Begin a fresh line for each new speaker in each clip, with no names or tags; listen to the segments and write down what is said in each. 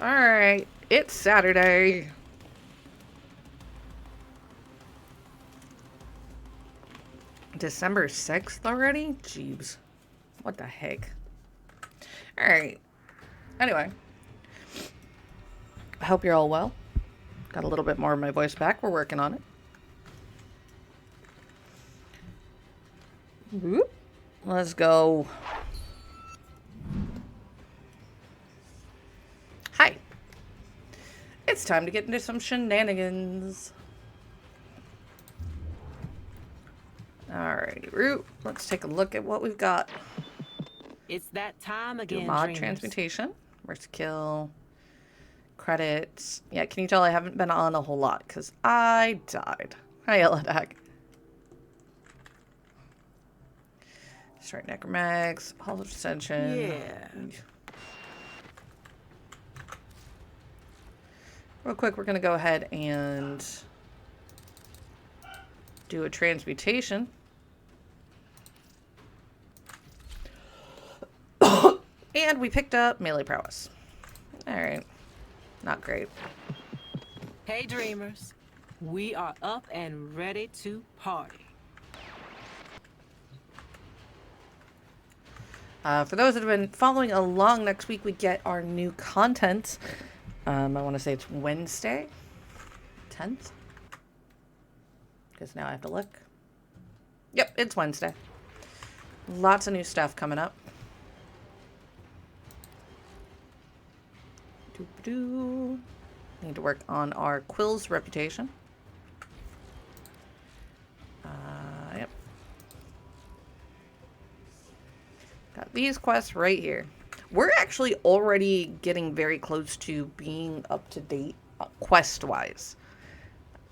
Alright, it's Saturday. December 6th already? Jeebs. What the heck? Alright. Anyway. I hope you're all well. Got a little bit more of my voice back. We're working on it. Whoop. Let's go. Hi. It's time to get into some shenanigans. Alrighty, Root. Let's take a look at what we've got.
It's that time again.
Do mod transmutation. Mercy kill. Credits. Yeah, can you tell I haven't been on a whole lot because I died. Hi, Eladak. Strike Necromax. Hall of Ascension.
Yeah.
Real quick, we're going to go ahead and do a transmutation. And we picked up melee prowess. Alright. Not great.
Hey, dreamers. We are up and ready to party.
For those that have been following along, next week we get our new content. I want to say it's Wednesday, 10th. Because now I have to look. Yep, it's Wednesday. Lots of new stuff coming up. Need to work on our Quill's reputation. Yep. Got these quests right here. We're actually already getting very close to being up to date quest-wise.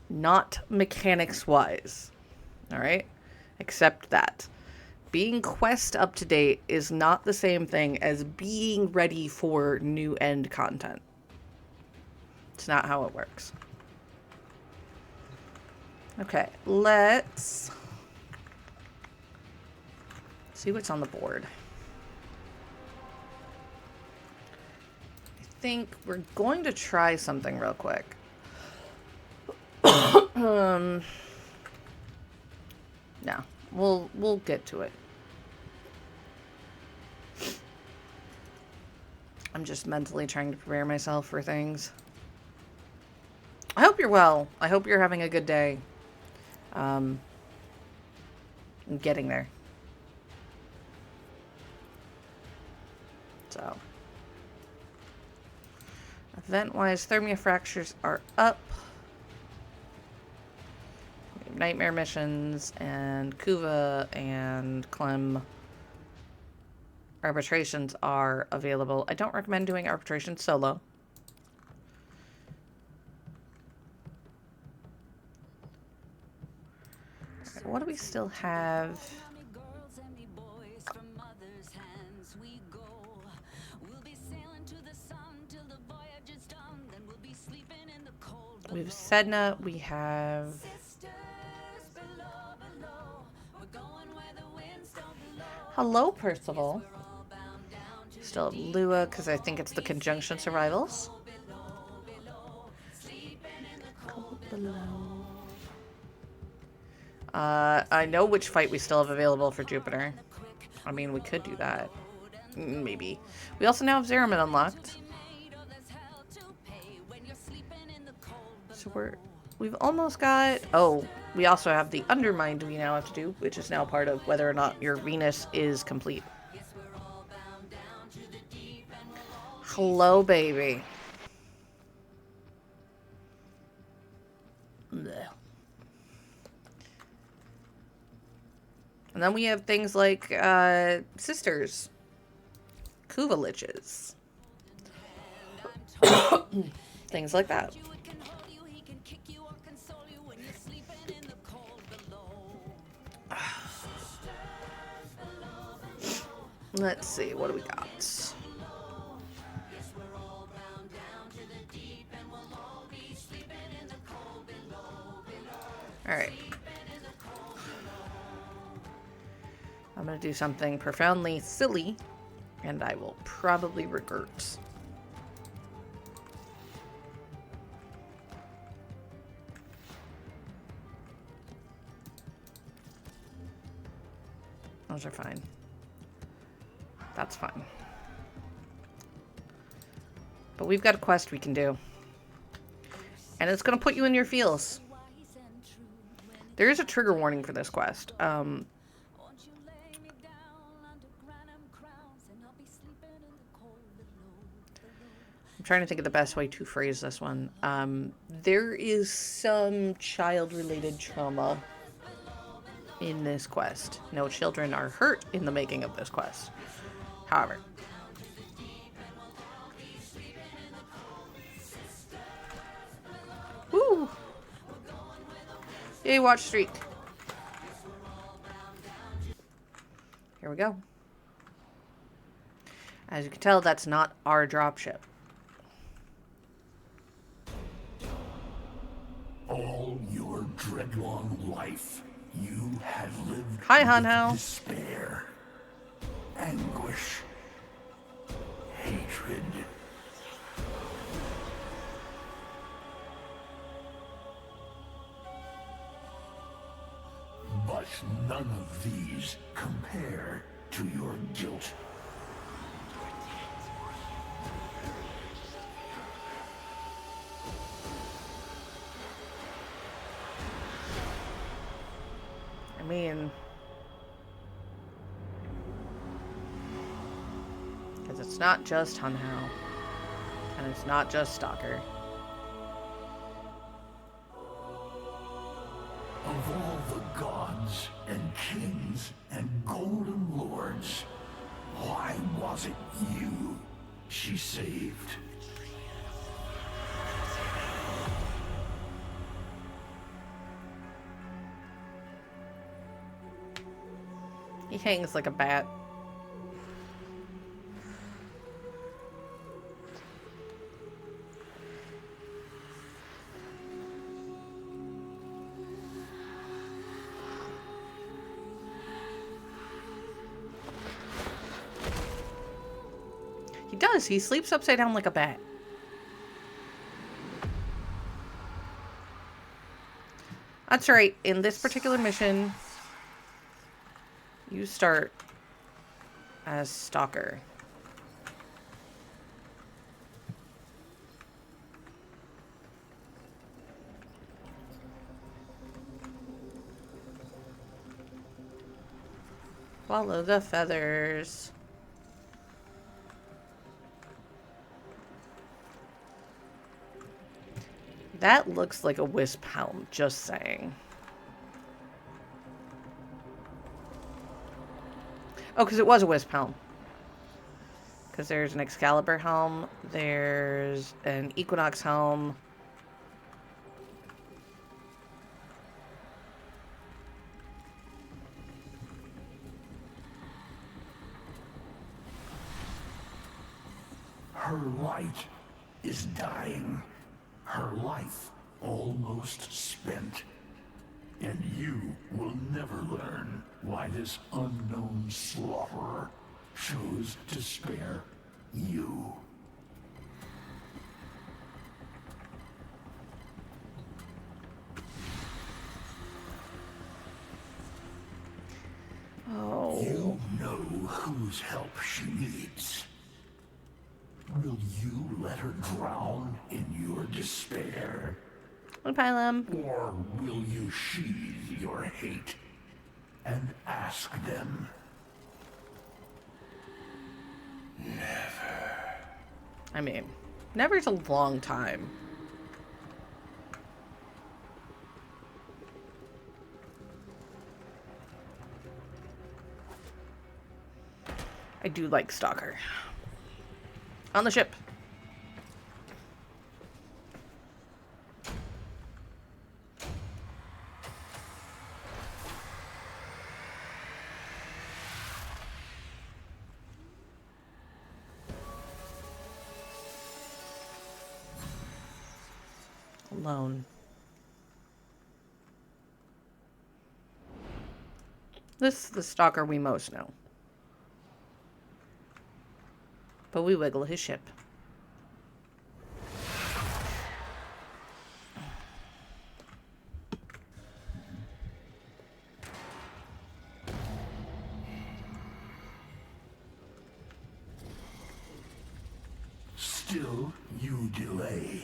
Not mechanics-wise. Alright? Except that. Being quest up to date is not the same thing as being ready for new end content. It's not how it works. Okay, let's see what's on the board. I think we're going to try something real quick. No, we'll get to it. I'm just mentally trying to prepare myself for things. I hope you're well. I hope you're having a good day. I'm getting there. So. Event-wise, Thermia Fractures are up. Nightmare missions and Kuva and Clem arbitrations are available. I don't recommend doing arbitration solo. Okay, what do we still have? We have Sedna, we have hello, Percival. Still have Lua, because I think it's the Conjunction Survivals. I know which fight we still have available for Jupiter. I mean, we could do that. Maybe. We also now have Zeraman unlocked. So we've almost got... Oh, we also have the Undermined we now have to do, which is now part of whether or not your Venus is complete. Hello, baby. Blech. And then we have things like Sisters. Kuva Liches. Things like that. Let's see, what do we got? Alright. I'm gonna do something profoundly silly, and I will probably regret. Those are fine. That's fine. But we've got a quest we can do. And it's going to put you in your feels. There is a trigger warning for this quest. I'm trying to think of the best way to phrase this one. There is some child-related trauma in this quest. No children are hurt in the making of this quest. However, woo! Yay, watch streak. Here we go. As you can tell, that's not our dropship.
All your dreadlong life, you have lived
Hi,
with
Hunhow.
despair, anguish, hatred. But none of these compare to your guilt.
I mean, because it's not just Hunhow, and it's not just Stalker.
Of all the gods and kings and golden lords, why was it you she saved?
He hangs like a bat. He does. He sleeps upside down like a bat. That's right. In this particular mission, you start as Stalker. Follow the feathers. That looks like a wisp helm, just saying. Oh, because it was a wisp helm. Because there's an Excalibur helm, there's an Equinox helm.
Her light is dying. Her life almost spent. And you will never learn why this unknown slaughterer chose to spare you.
Oh.
You know whose help she needs. Will you let her drown in your despair?
Pylum.
Or will you sheathe your hate and ask them? Never.
I mean, never's a long time. I do like Stalker. On the ship. Alone. This is the Stalker we most know. But we wiggle his ship.
Still, you delay.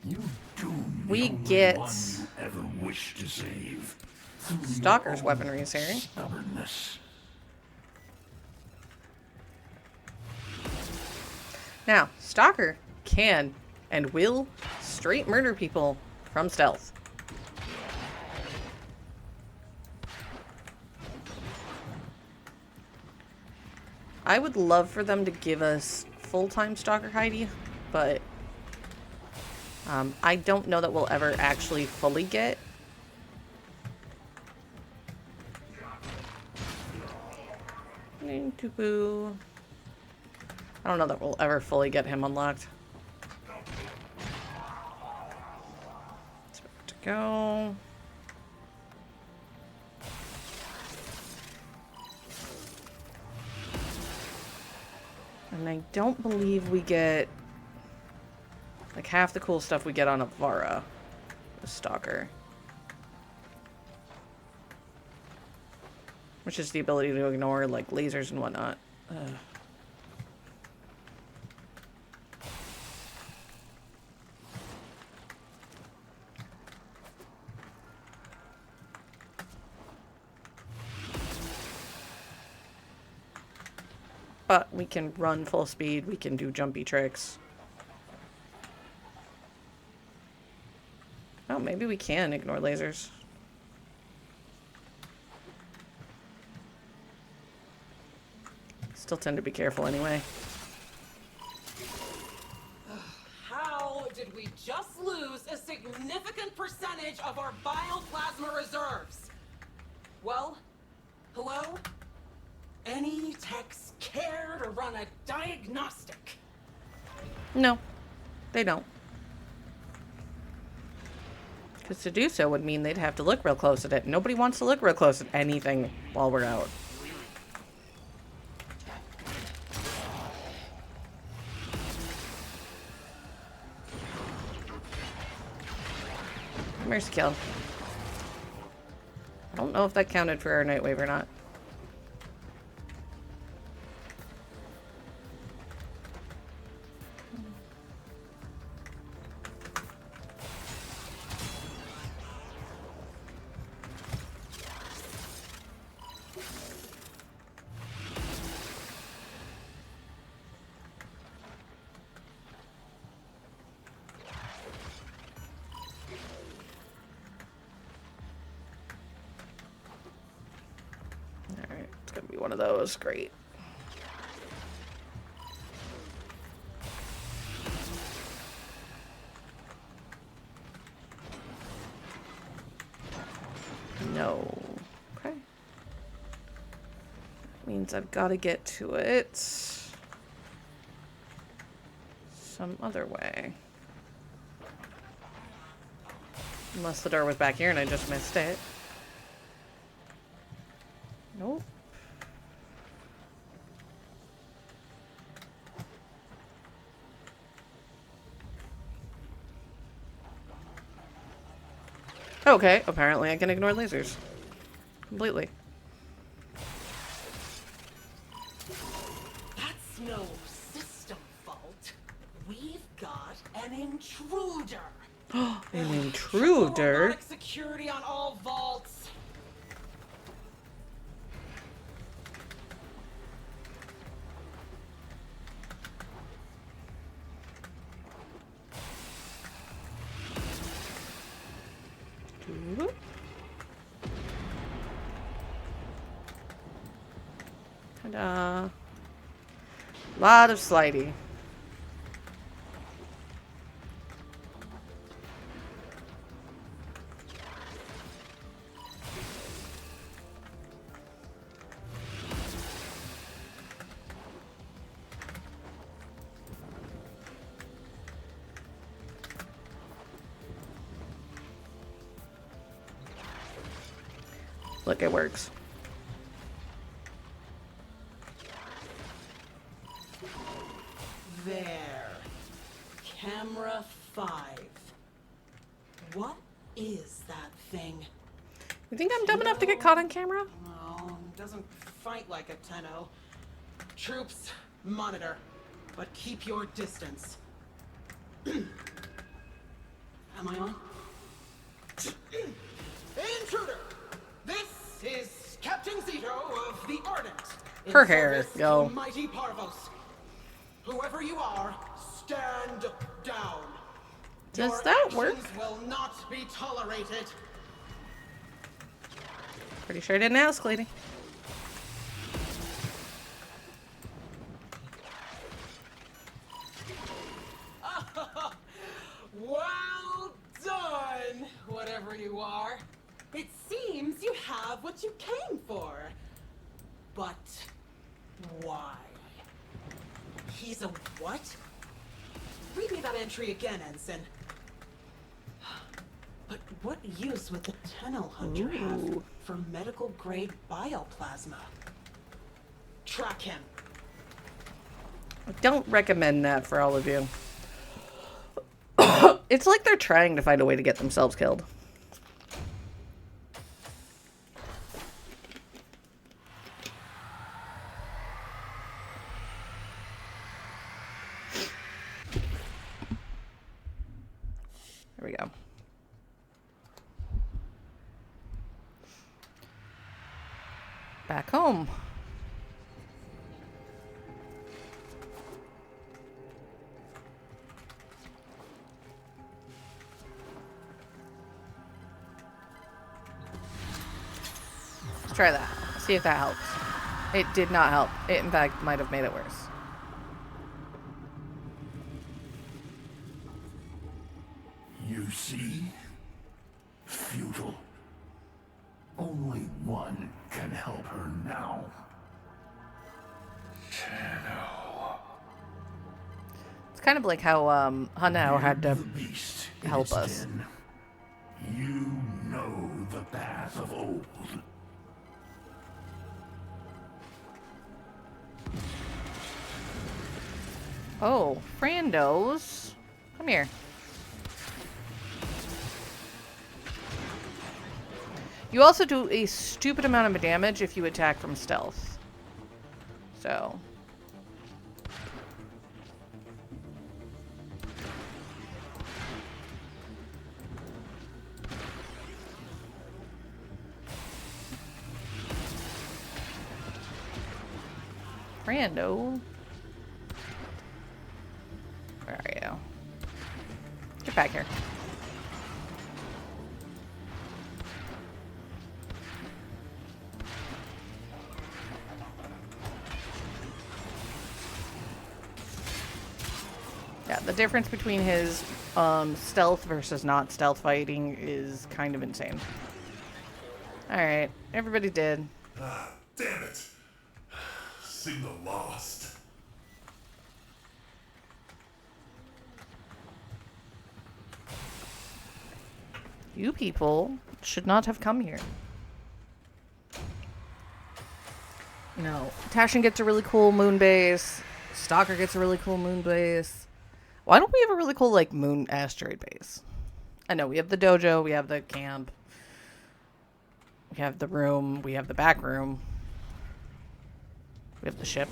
You doom the
We
only
get
one you ever wish to save. Through your
Stalker's
own
weaponry is here.
stubbornness.
Now, Stalker can and will straight murder people from stealth. I would love for them to give us full-time Stalker Heidi, but I don't know that we'll ever actually fully get. Tupu. I don't know that we'll ever fully get him unlocked. Let's to go. And I don't believe we get like half the cool stuff we get on Avara, the Stalker. Which is the ability to ignore like lasers and whatnot. Ugh. But we can run full speed, we can do jumpy tricks. Oh, maybe we can ignore lasers. Still tend to be careful anyway.
How did we just lose a significant percentage of our bioplasma reserves? Well, hello? Any techs care to run a diagnostic?
No, they don't. Because to do so would mean they'd have to look real close at it. Nobody wants to look real close at anything while we're out. Mercy kill. I don't know if that counted for our Nightwave or not. Alright, it's gonna be one of those. Great. No. Okay. Means I've got to get to it some other way. Unless the door was back here and I just missed it. Nope. Okay, apparently I can ignore lasers. Completely.
That's no system fault. We've got an intruder.
An
Triple
intruder?
robotic security on all vaults.
Whoop. Ta-da. Lot of slidey. Look, it works.
There. Camera 5. What is that thing?
You think I'm dumb enough to get caught on camera?
No, doesn't fight like a 10-0. Troops, monitor. but keep your distance. Am I on? Intruder! This is Captain Zito of the Ardent. In
Her hair,
service
yo.
to Mighty Parvos. Whoever you are, stand down.
Does
Your
that
actions
work?
will not be tolerated.
Pretty sure I didn't ask, lady.
Well done, whatever you are. It seems you have what you came for. But why? He's a what? Read me that entry again, Ensign. But what use would the Tenel Hunter have
Ooh.
for medical grade bioplasma? Track him.
I don't recommend that for all of you. It's like they're trying to find a way to get themselves killed. There we go. Back home. Let's try that. See if that helps. It did not help. It, in fact, might have made it worse.
You see? Futile. Only one can help her now.
It's kind of like how Hanao had to
The beast in
help
its
us.
den. You know the path of old.
Oh, Frandos. Come here. You also do a stupid amount of damage if you attack from stealth. So. Brando. Where are you? Get back here. Yeah, the difference between his stealth versus not stealth fighting is kind of insane. Alright, everybody did.
Ah, damn it. Signal lost.
You people should not have come here. No. Tashin gets a really cool moon base. Stalker gets a really cool moon base. Why don't we have a really cool, like, moon asteroid base? I know, we have the dojo, we have the camp. We have the room, we have the back room. We have the ship.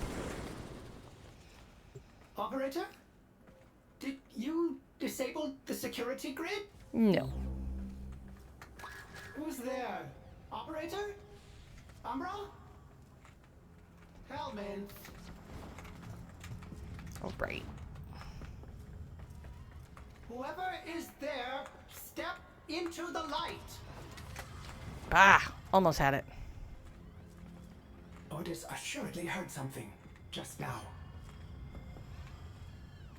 Operator? Did you disable the security grid?
No.
Who's there? Operator? Umbra? Hellman.
Alright.
Whoever is there, step into the light.
Ah! Almost had it.
Otis assuredly heard something just now.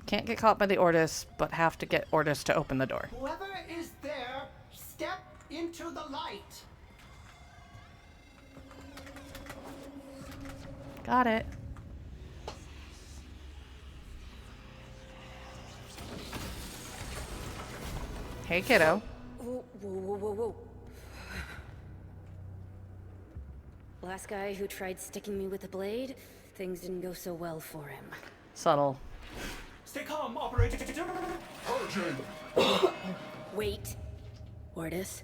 Can't get caught by the Ortis, but have to get Ortis to open the door.
Whoever is there, step into the light.
Got it. Hey, kiddo.
Whoa, whoa, whoa, whoa, whoa. Last guy who tried sticking me with a blade, things didn't go so well for him.
Subtle.
Stay calm, Operator.
Wait. Ortis,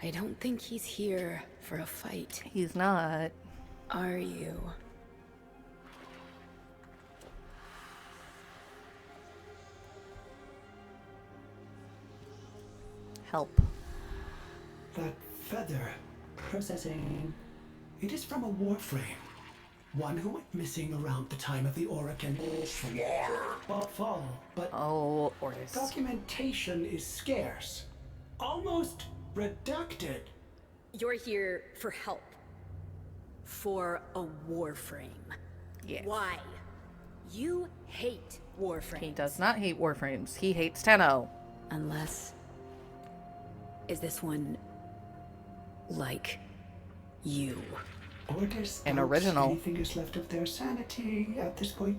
I don't think he's here for a fight.
He's not.
Are you?
Help.
That feather. Processing. It is from a Warframe. One who went missing around the time of the Oracle. Fall, but
Oh, Ortis.
documentation is scarce. Almost redacted.
You're here for help. For a Warframe.
Yes.
Why? You hate Warframe.
He does not hate Warframes. He hates Tenno.
Unless... Is this one... like... you?
Orders
An
doubts
original.
anything is left of their sanity at this point.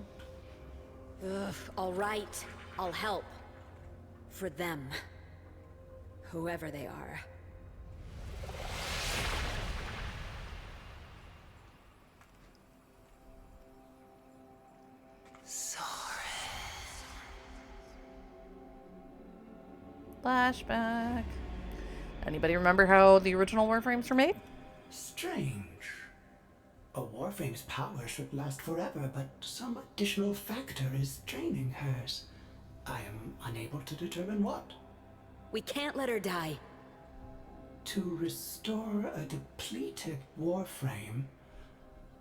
Ugh, alright. I'll help. For them. Whoever they are.
Flashback. Anybody remember how the original Warframes were made?
Strange. A Warframe's power should last forever, but some additional factor is draining hers. I am unable to determine what.
We can't let her die.
To restore a depleted Warframe,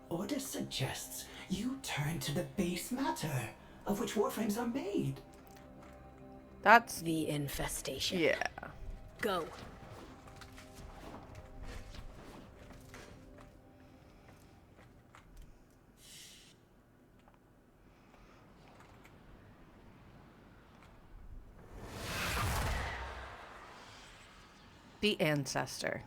Order suggests you turn to the base matter of which Warframes are made.
That's...
The infestation.
yeah.
Go.
The Ancestor.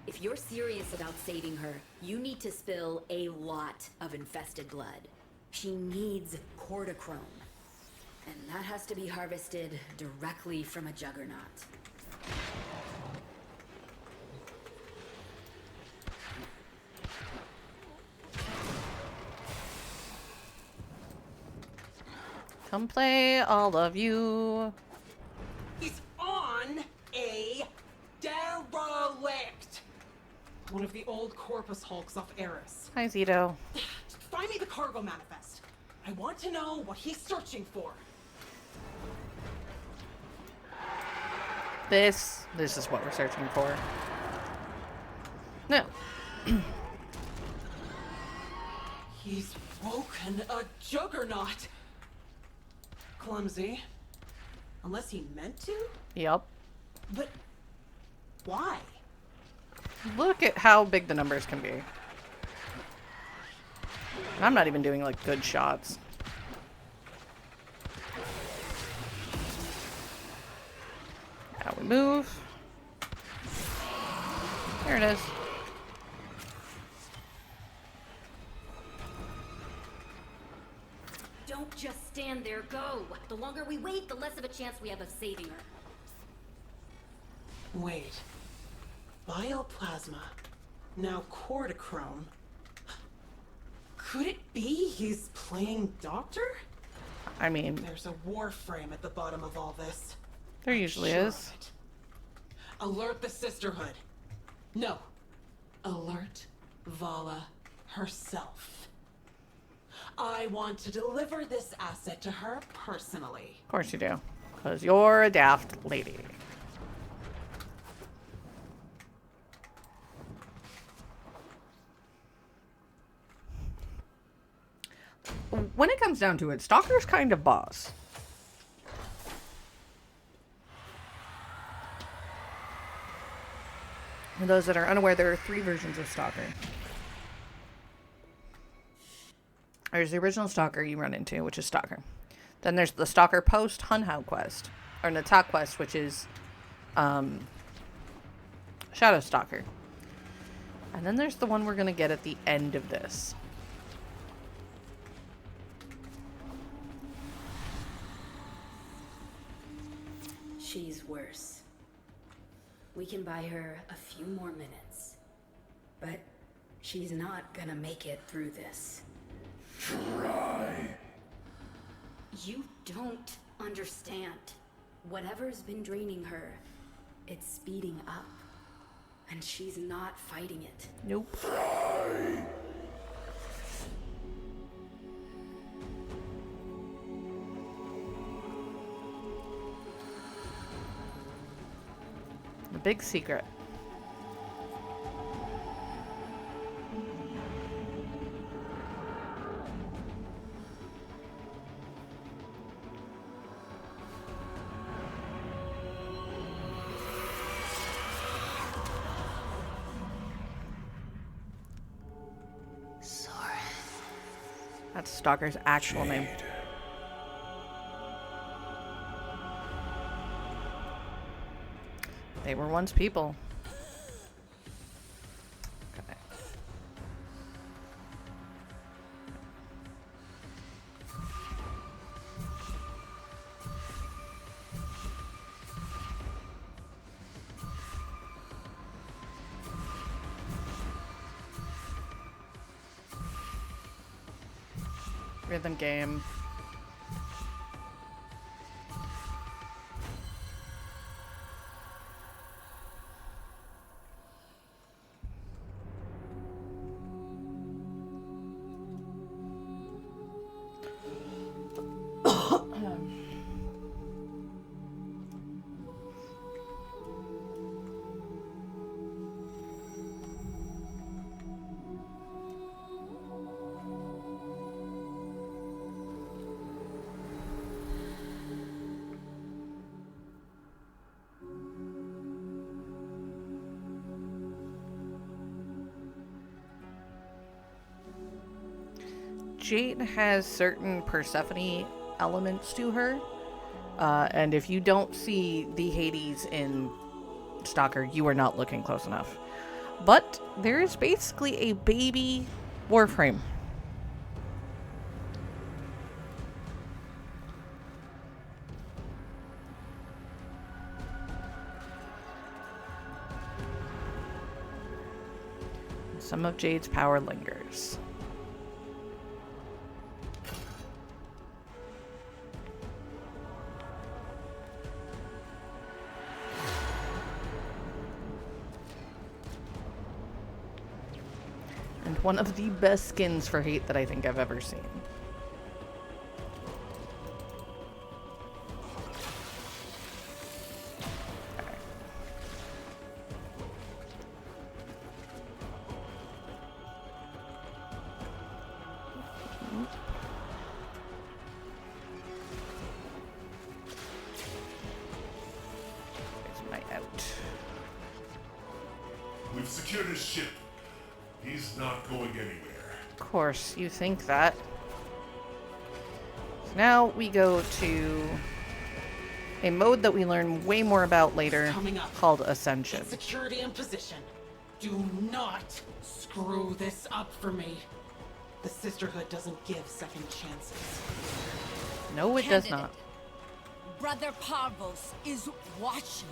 If you're serious about saving her, you need to spill a lot of infested blood. She needs cortichrome. And that has to be harvested directly from a juggernaut.
Come play, all of you.
He's on a derelict. One of the old Corpus Hulks off Eris.
Hi, Zito.
Find me the cargo manifest. I want to know what he's searching for.
This is what we're searching for. No.
He's woken a juggernaut. Clumsy. Unless he meant to?
Yep.
But why?
Look at how big the numbers can be. I'm not even doing, like, good shots. Now we move. There it is.
Don't just stand there, go! The longer we wait, the less of a chance we have of saving her.
Wait. Bioplasma. Now cortichrome. Could it be he's playing doctor?
I mean,
There's a Warframe at the bottom of all this.
there usually
Sure
is.
of it. Alert the Sisterhood. No. Alert Vala herself. I want to deliver this asset to her personally.
Of course you do. Because you're a daft lady. When it comes down to it, Stalker's kind of boss. For those that are unaware, there are 3 versions of Stalker. There's the original Stalker you run into, which is Stalker. Then there's the Stalker post Hunhow quest, or Natak quest, which is Shadow Stalker. And then there's the one we're going to get at the end of this.
She's worse. We can buy her a few more minutes. But she's not gonna make it through this.
Try.
You don't understand. Whatever's been draining her, it's speeding up. And she's not fighting it.
Nope. The big secret. That's Stalker's actual name. They were once people. Okay. Rhythm game. Jade has certain Persephone elements to her. And if you don't see the Hades in Stalker, you are not looking close enough. But there is basically a baby Warframe. Some of Jade's power lingers. And one of the best skins for hate that I think I've ever seen.
We've secured his ship. He's not going anywhere.
Of course, you think that. So now we go to a mode that we learn way more about later, called Ascension.
Get security in position. Do not screw this up for me. The Sisterhood doesn't give second chances.
No, it does not.
Brother Parvos is watching.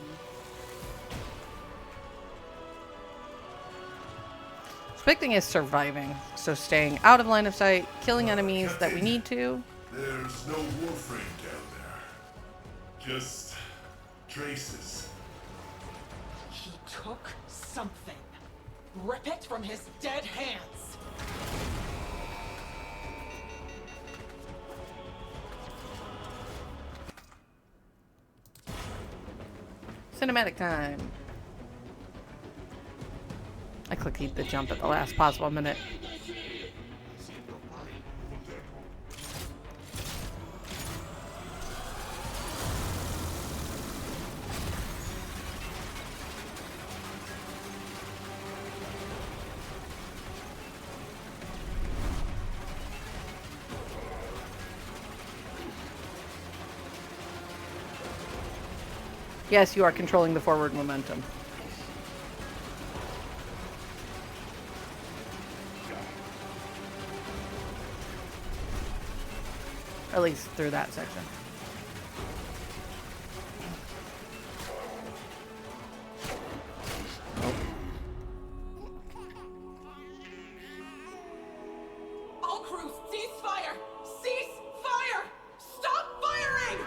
Suspecting is surviving, so staying out of line of sight, killing enemies that we need to.
There's no Warframe down there. Just traces.
He took something. Rip it from his dead hands.
Cinematic time. I clicked the jump at the last possible minute. Yes, you are controlling the forward momentum. At least through that section.
All crews, cease fire! Cease fire! Stop firing!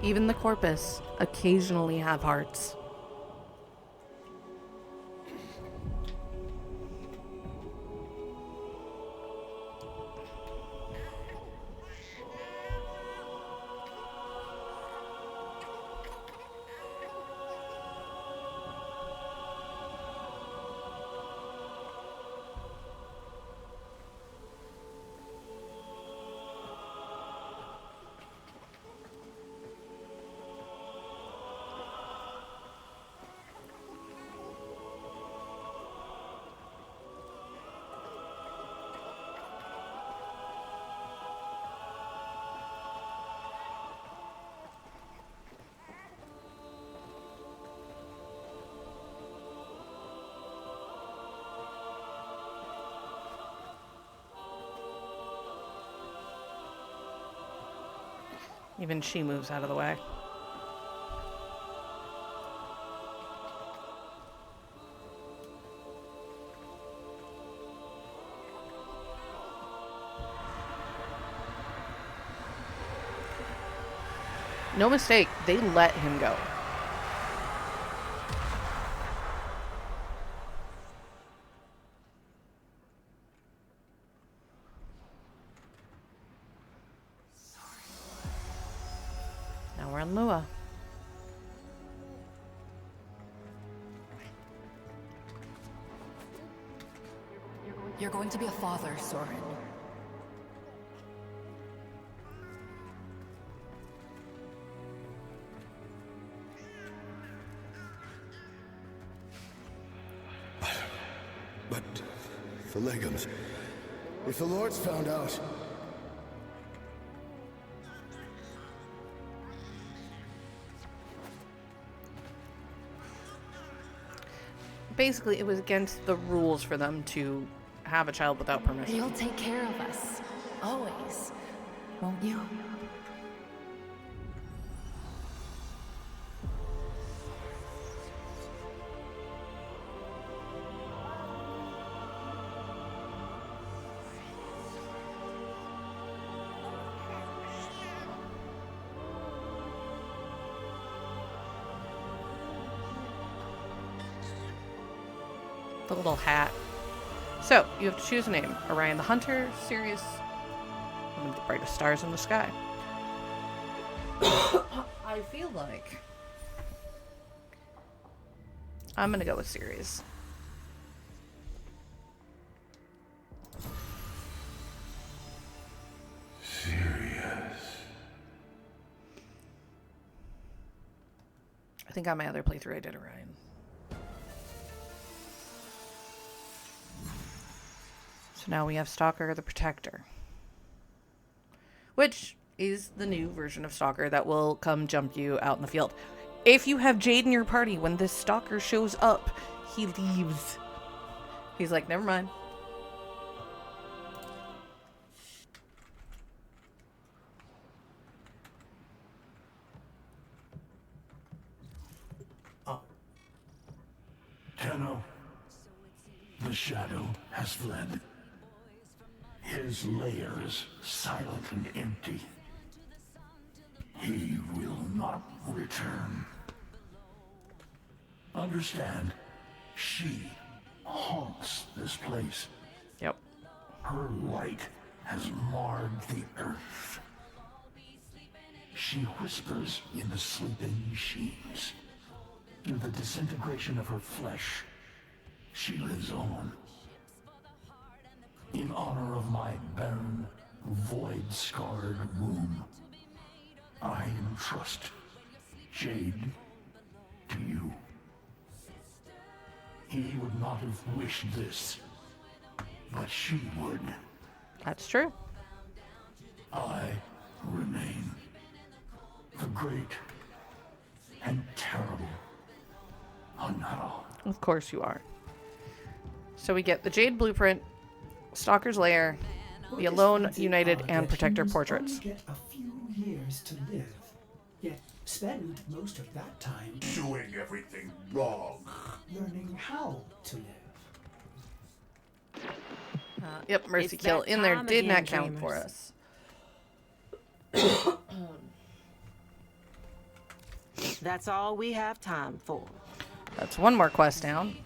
Even the Corpus occasionally have hearts. Even she moves out of the way. No mistake, they let him go. Now we're on Lua.
You're going to be a father, Soren.
But the Legums, if the Lord's found out,
Basically, it was against the rules for them to have a child without permission.
You'll take care of us. Always. Won't you?
The little hat. So, you have to choose a name. Orion the Hunter, Sirius, one of the brightest stars in the sky. I feel like I'm gonna go with Sirius.
Serious.
I think on my other playthrough I did Orion. So now we have Stalker the Protector, which is the new version of Stalker that will come jump you out in the field. If you have Jade in your party, when this Stalker shows up, he leaves. He's like, never mind.
Tenno, the shadow has fled. His lairs silent and empty. He will not return. Understand, she haunts this place.
Yep.
Her light has marred the earth. She whispers in the sleeping sheets. Through the disintegration of her flesh, she lives on. In honor of my barren, void-scarred womb, I entrust Jade to you. He would not have wished this, but she would.
That's true.
I remain the great and terrible Hanao.
Of course you are. So we get the Jade Blueprint, Stalker's Lair, the Alone, United, and Protector portraits.
Only get a few years to live, yet spend most of that time
Doing everything wrong.
learning how to live.
Yep, Mercy
It's
Kill
that
in there
time
did
again,
not count for
dreamers.
us.
That's all we have time for.
That's one more quest down.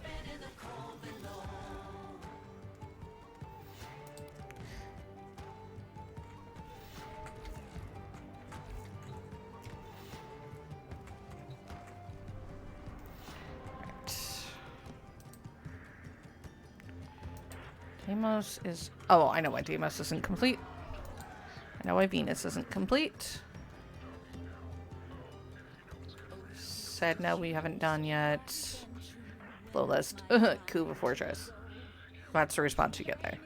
Deimos is... Oh, I know why Deimos isn't complete. I know why Venus isn't complete. Sedna we haven't done yet. Low list. Kuva Fortress. That's the response you get there.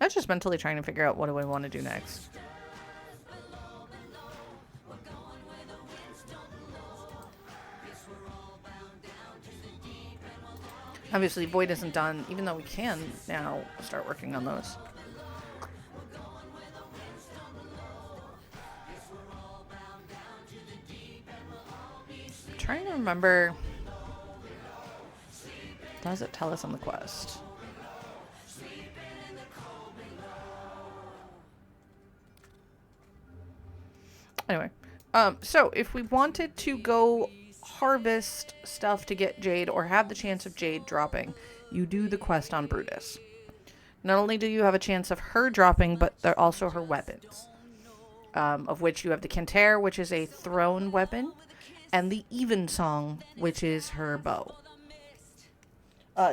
I'm just mentally trying to figure out what do I want to do next. Obviously, Void isn't done, even though we can now start working on those. I'm trying to remember. What does it tell us on the quest? Anyway, so if we wanted to go harvest stuff to get Jade or have the chance of Jade dropping, you do the quest on Brutus. Not only do you have a chance of her dropping, but they're also her weapons. Of which you have the Cantere, which is a thrown weapon, and the Evensong, which is her bow.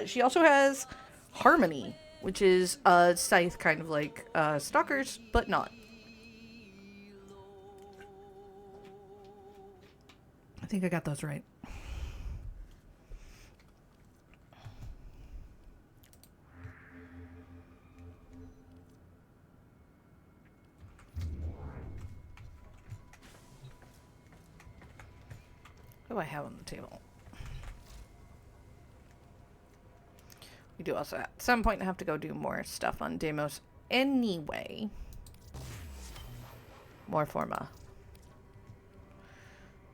She also has Harmony, which is a scythe kind of like Stalker's, but not. I think I got those right. What do I have on the table? We do also at some point have to go do more stuff on Deimos anyway. More Forma.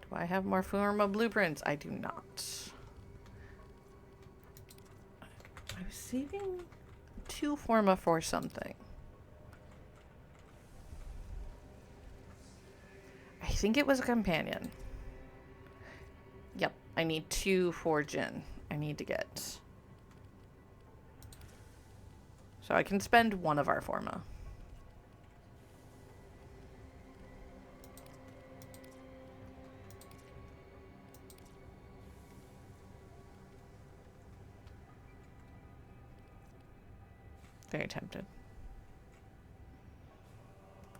Do I have more Forma blueprints? I do not. I was saving 2 Forma for something. I think it was a companion. Yep, I need 2 for Jin. I need to get. So I can spend 1 of our Forma. Very tempted.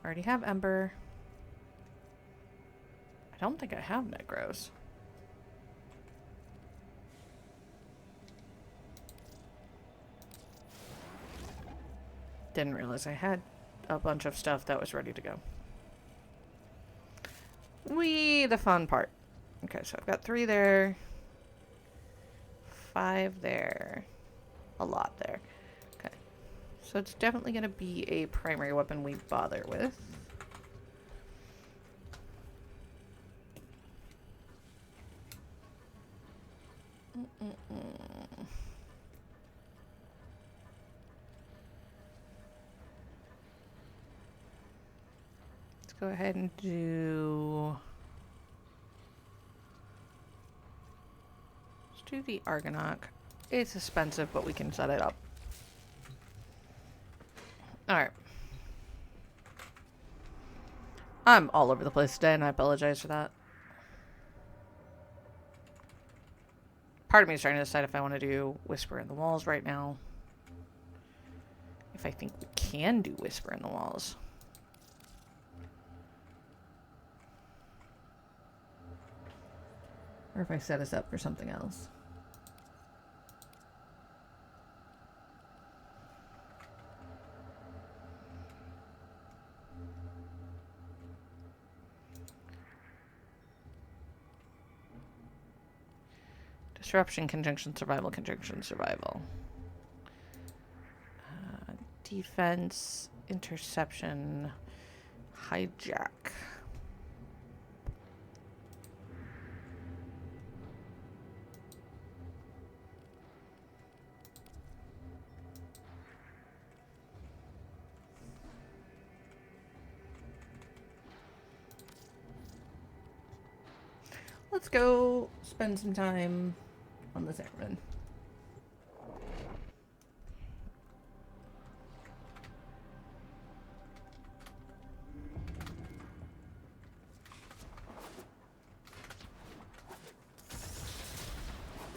I already have Ember. I don't think I have Negros. Didn't realize I had a bunch of stuff that was ready to go. The fun part. Okay, so I've got 3 there. 5 there. A lot there. Okay. So it's definitely going to be a primary weapon we bother with. Let's go ahead and do... Let's do the Argonaut. It's expensive, but we can set it up. Alright. I'm all over the place today, and I apologize for that. Part of me is trying to decide if I want to do Whisper in the Walls right now. If I think we can do Whisper in the Walls. Or if I set us up for something else. Disruption, conjunction, survival, conjunction, survival. Defense, interception, hijack. Let's go spend some time on this airman.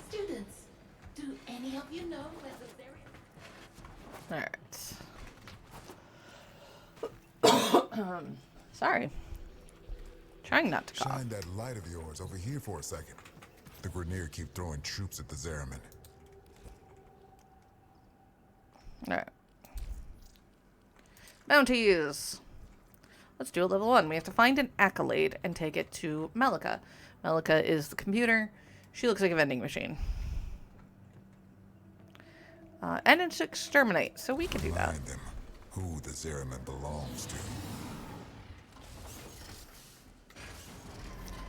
Students, do any of you know whether there is...
Alright. Sorry. Trying not to cough.
Shine that light of yours over here for a second. The Grineer keep throwing troops at the Zeraman.
Alright. Bounties. Let's do a level 1. We have to find an accolade and take it to Melika. Melika is the computer. She looks like a vending machine. And it's exterminate, so we can do that.
Remind them who the Zeraman belongs to.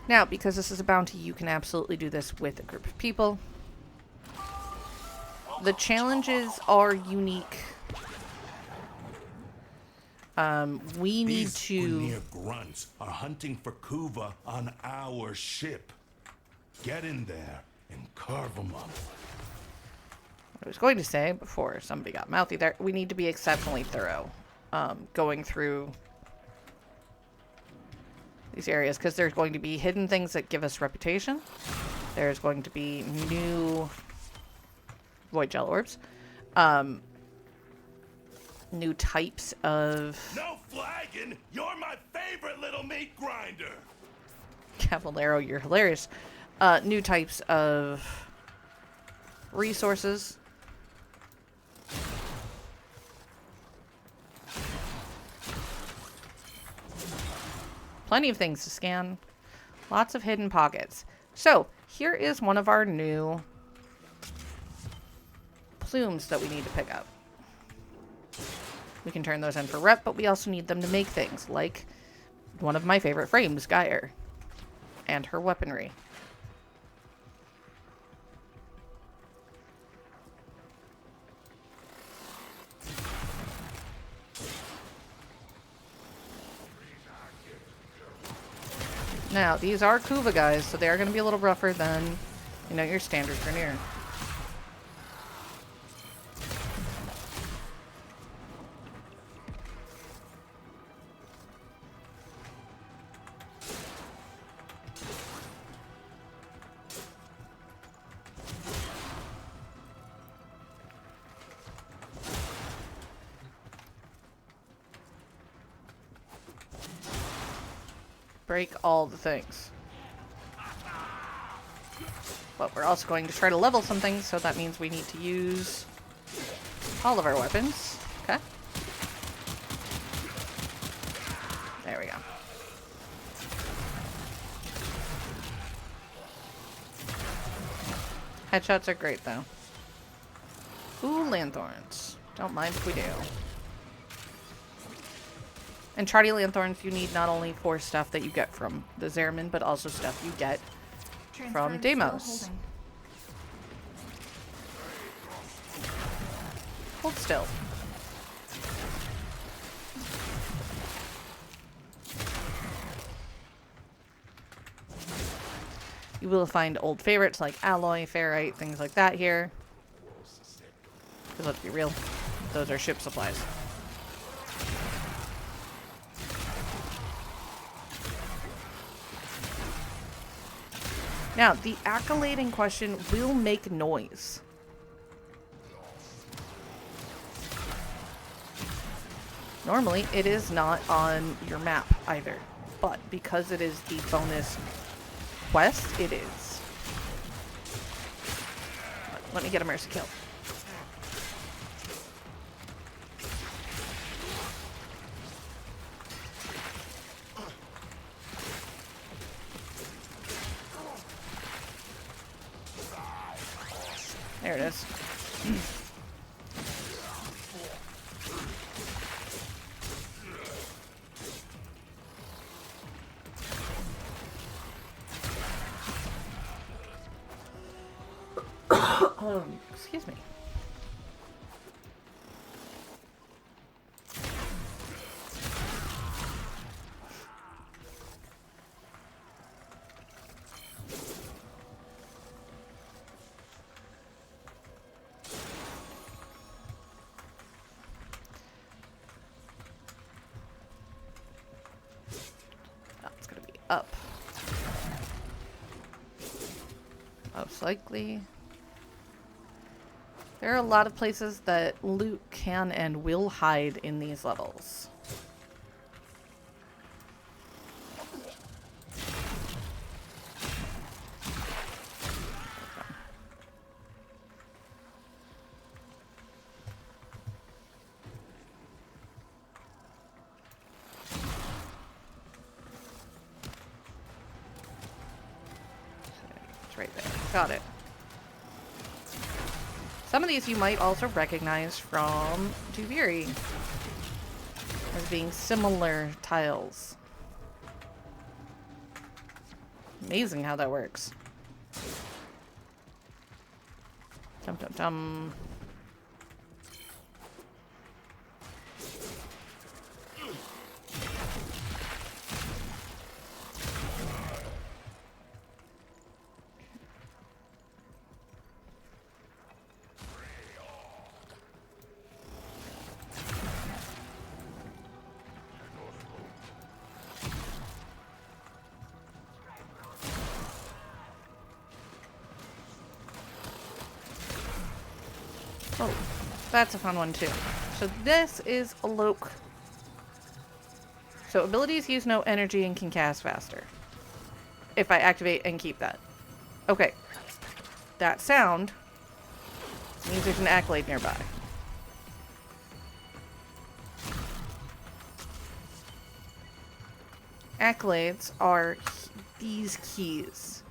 Now, because this is a bounty, you can absolutely do this with a group of people. The challenges are unique. We need
These
to...
Grineer grunts are hunting for Kuva on our ship. Get in there and carve them up.
I was going to say, before somebody got mouthy there, we need to be exceptionally thorough going through these areas, because there's going to be hidden things that give us reputation. There's going to be new void gel orbs. New types of...
No flagging! You're my favorite little meat grinder!
Cavallero, you're hilarious. New types of resources. Plenty of things to scan. Lots of hidden pockets. So, here is one of our new plumes that we need to pick up. We can turn those in for rep, but we also need them to make things, like one of my favorite frames, Geyer, and her weaponry. Now, these are Kuva guys, so they are going to be a little rougher than, you know, your standard Grineer. Break all the things. But we're also going to try to level some things, so that means we need to use all of our weapons. Okay. There we go. Headshots are great, though. Ooh, lanthorns. Don't mind if we do. And Chardy Lanthorns you need not only for stuff that you get from the Zeraman, but also stuff you get from Deimos. Hold still. You will find old favorites like alloy, ferrite, things like that here. Because let's be real, those are ship supplies. Now, the accolade in question will make noise. Normally, it is not on your map either, but because it is the bonus quest, it is. Let me get a mercy kill. There it is. Excuse me. That's gonna be up. Most likely. There are a lot of places that loot can and will hide in these levels. It's right there. Got it. Some of these you might also recognize from Duviri as being similar tiles. Amazing how that works. Dum dum dum. Oh, that's a fun one too. So this is a Loke. So abilities use no energy and can cast faster. If I activate and keep that. Okay. That sound means there's an accolade nearby. Accolades are these keys.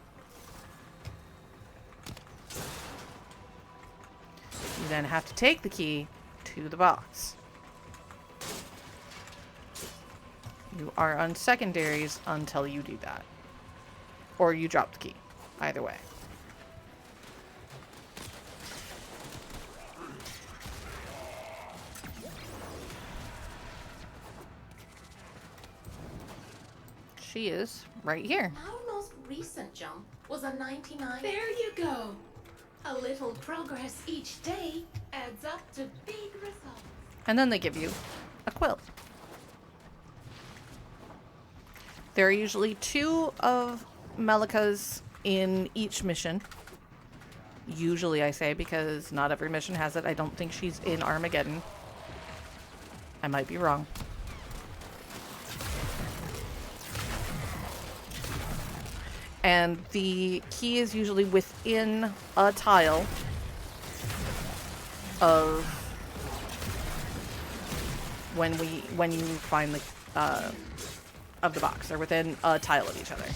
You then have to take the key to the box. You are on secondaries until you do that. Or you drop the key. Either way. She is right here.
Our most recent jump was a 99. There you go. A little progress each day adds up to big results.
And then they give you a quilt. There are usually 2 of Melika's in each mission. Usually, I say, because not every mission has it. I don't think she's in Armageddon. I might be wrong. And the key is usually within a tile of when you find the of the box. They're within a tile of each other.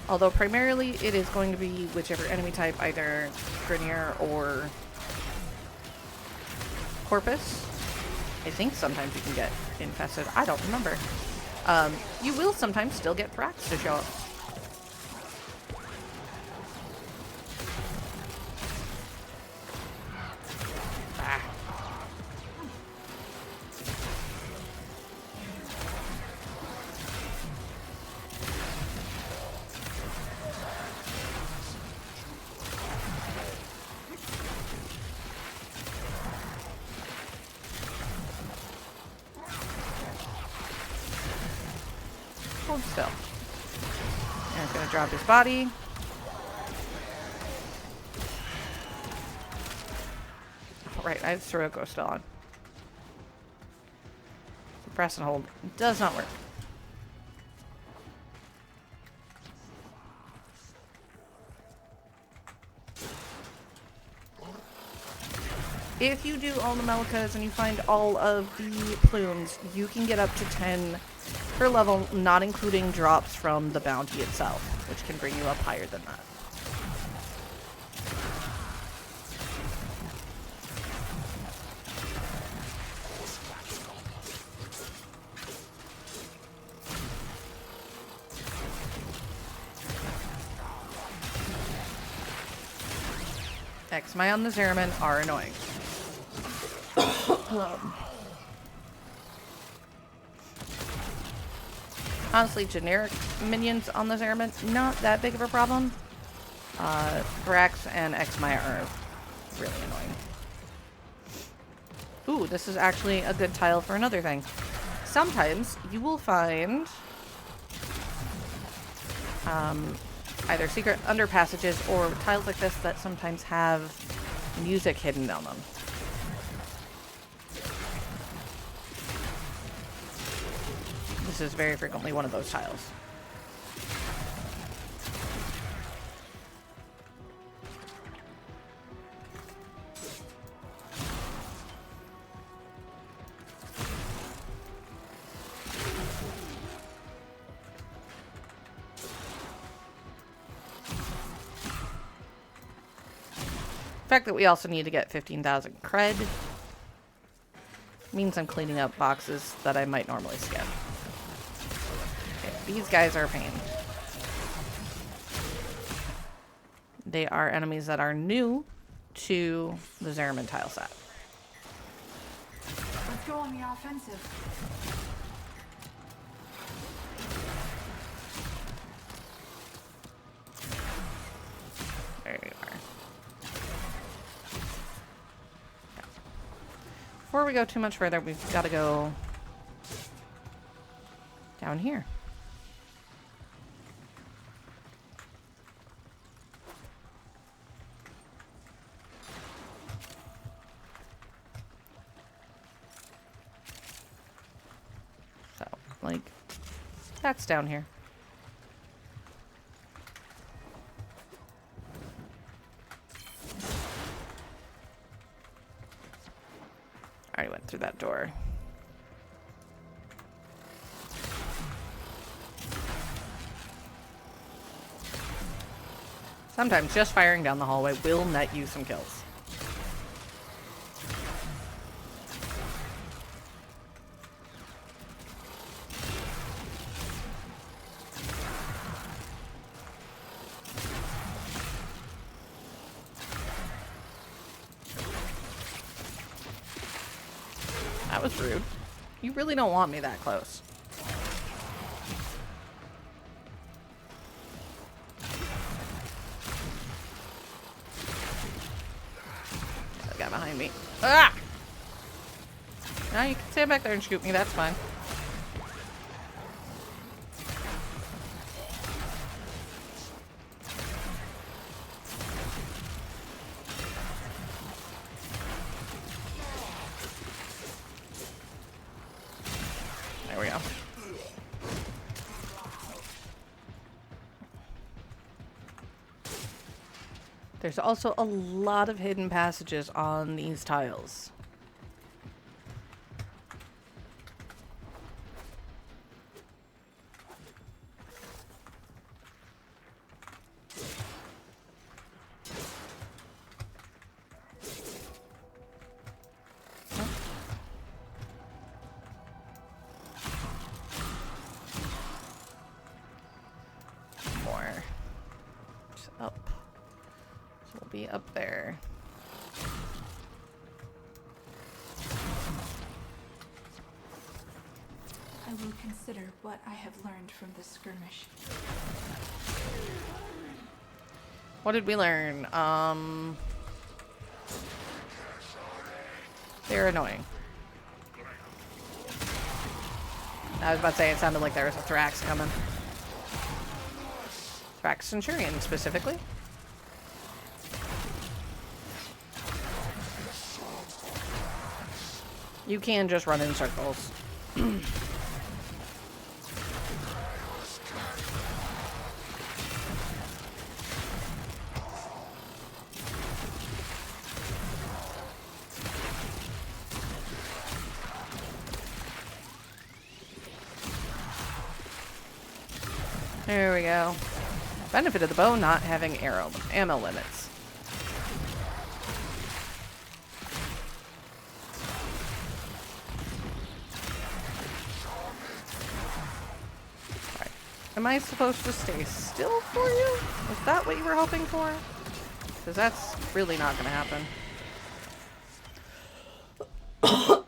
Although primarily it is going to be whichever enemy type, either Grineer or Corpus. I think sometimes you can get infested. I don't remember. You will sometimes still get Thrax to show up. Ah. Hold still. And it's gonna drop his body. Right, I have Sirocco still on. Press and hold. It does not work. If you do all the Melikas and you find all of the plumes, you can get up to 10 per level, not including drops from the bounty itself, which can bring you up higher than that. Xmai on the Zeraman are annoying. Honestly, generic minions on the Zeraman, not that big of a problem. Thrax and Xmai are really annoying. Ooh, this is actually a good tile for another thing. Sometimes you will find either secret underpassages or tiles like this that sometimes have music hidden down them. This is very frequently one of those tiles. The fact that we also need to get 15,000 cred means I'm cleaning up boxes that I might normally skip. Okay, these guys are a pain. They are enemies that are new to the Zariman tile set.
Let's go on the offensive.
There you are. Before we go too much further, we've got to go down here. So, like, that's down here. I already went through that door. Sometimes just firing down the hallway will net you some kills. That was rude. You really don't want me that close. That guy behind me. Ah! Now you can stand back there and shoot me, that's fine. There we go. There's also a lot of hidden passages on these tiles. More. Just up. So we'll be up there.
I will consider what I have learned from this skirmish.
What did we learn? They're annoying. I was about to say it sounded like there was a Thrax coming. Thrax Centurion, specifically. You can just run in circles. There we go. Benefit of the bow not having ammo limits. Alright. Am I supposed to stay still for you? Is that what you were hoping for? Because that's really not going to happen.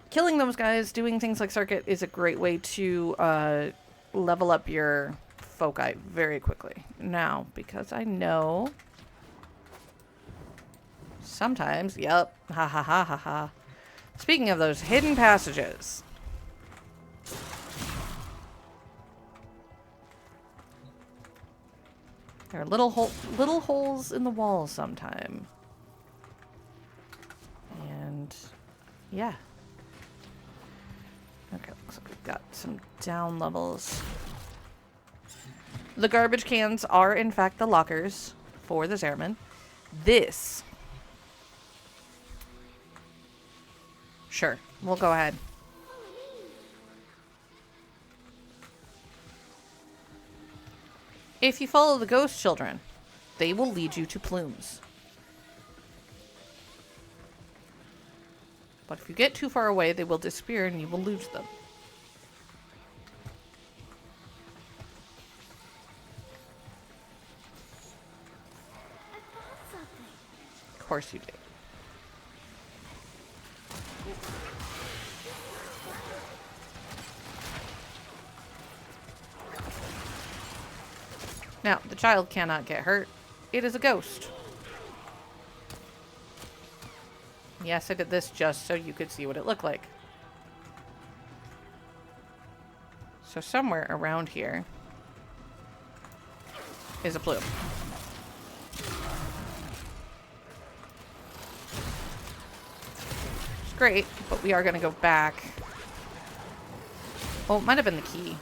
Killing those guys, doing things like circuit, is a great way to level up your foci very quickly. Now, because I know sometimes, yep, ha ha ha ha ha. Speaking of those hidden passages, there are little holes in the wall sometime. And yeah. Okay, looks like we've got some down levels. The garbage cans are, in fact, the lockers for the Zariman. This. Sure, we'll go ahead. If you follow the ghost children, they will lead you to plumes. But if you get too far away, they will disappear and you will lose them. Of course you did. Now, the child cannot get hurt. It is a ghost. Yes, I did this just so you could see what it looked like. So somewhere around here is a plume. It's great, but we are going to go back. Oh, it might have been the key.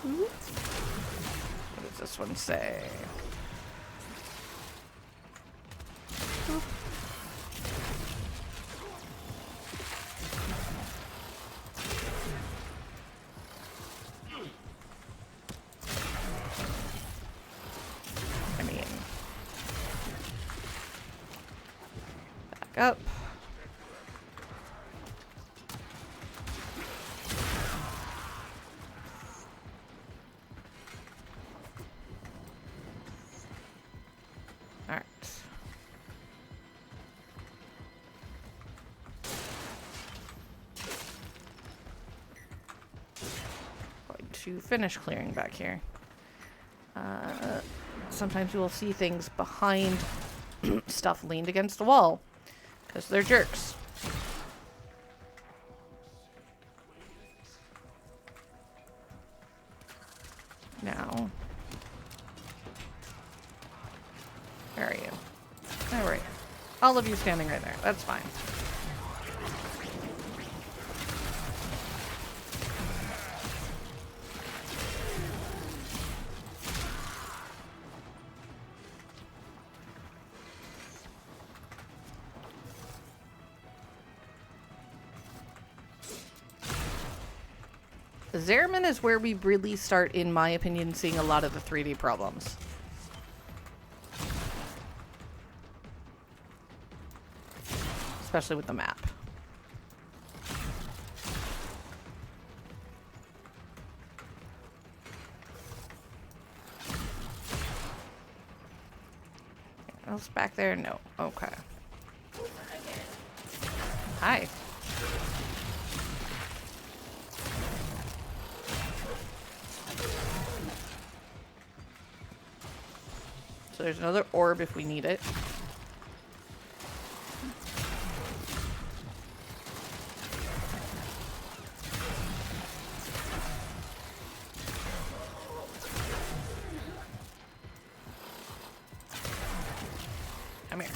What does this one say? Oop. I mean, back up. Alright. Going to finish clearing back here. Sometimes you will see things behind stuff leaned against the wall. Because they're jerks. Now. Where are you? Oh, right. All of you standing right there. That's fine. Zariman is where we really start, in my opinion, seeing a lot of the 3D problems. Especially with the map. Anything else back there? No. Okay. Hi. So there's another orb if we need it. Come here.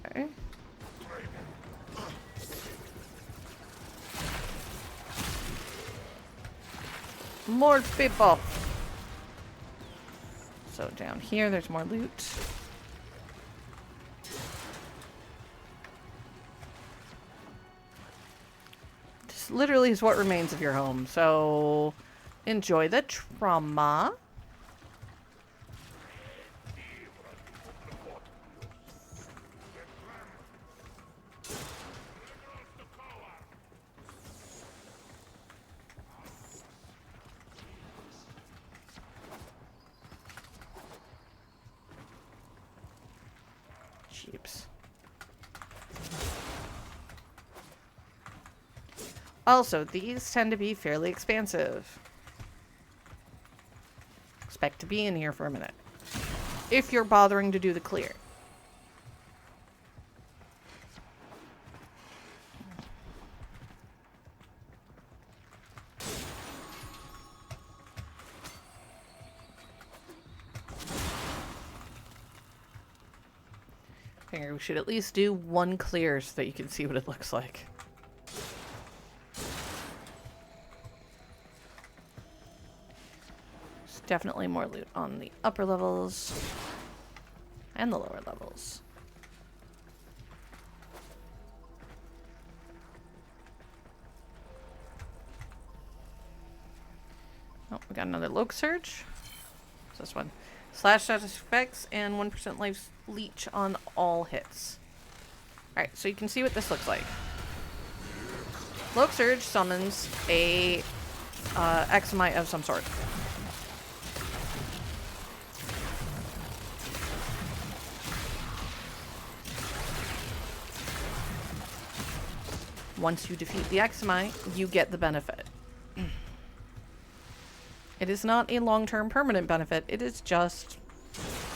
Okay. More people. So down here, there's more loot. This literally is what remains of your home. So enjoy the trauma. Jeeps. Also, these tend to be fairly expansive. Expect to be in here for a minute. If you're bothering to do the clear. Figure we should at least do one clear so that you can see what it looks like. Definitely more loot on the upper levels and the lower levels. Oh, we got another Loke Surge. What's this one? Slash status effects and 1% life leech on all hits. Alright, so you can see what this looks like. Loke Surge summons a Exomite of some sort. Once you defeat the Exomite, you get the benefit. It is not a long-term permanent benefit, it is just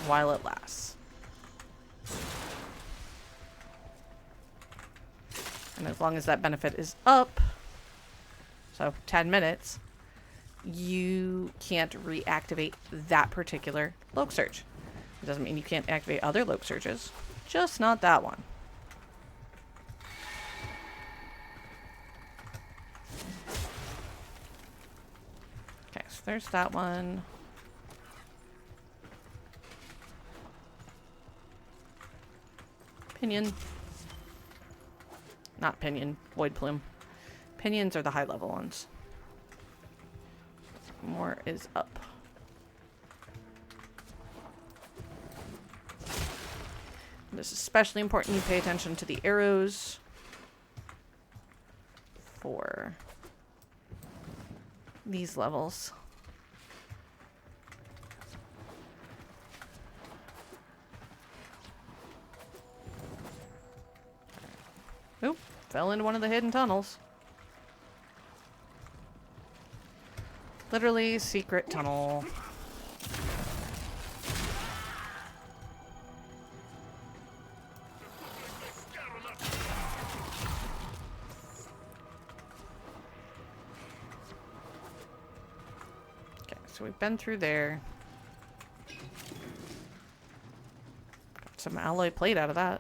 while it lasts. And as long as that benefit is up, so 10 minutes, you can't reactivate that particular Loke Surge. It doesn't mean you can't activate other Loke Surges, just not that one. Okay, so there's that one. Pinion. Not Pinion, Void Plume. Pinions are the high level ones. More is up. This is especially important you pay attention to the arrows for these levels. Oop, fell into one of the hidden tunnels. Literally secret tunnel. Okay, so we've been through there. Got some alloy plate out of that.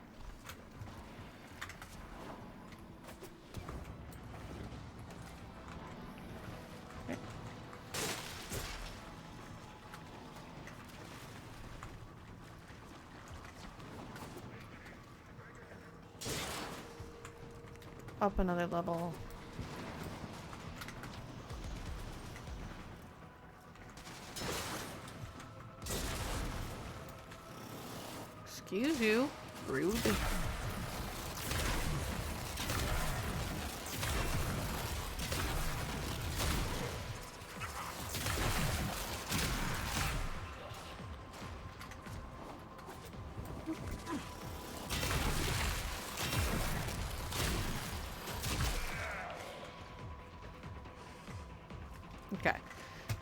Up another level. Excuse you. Rude. Okay,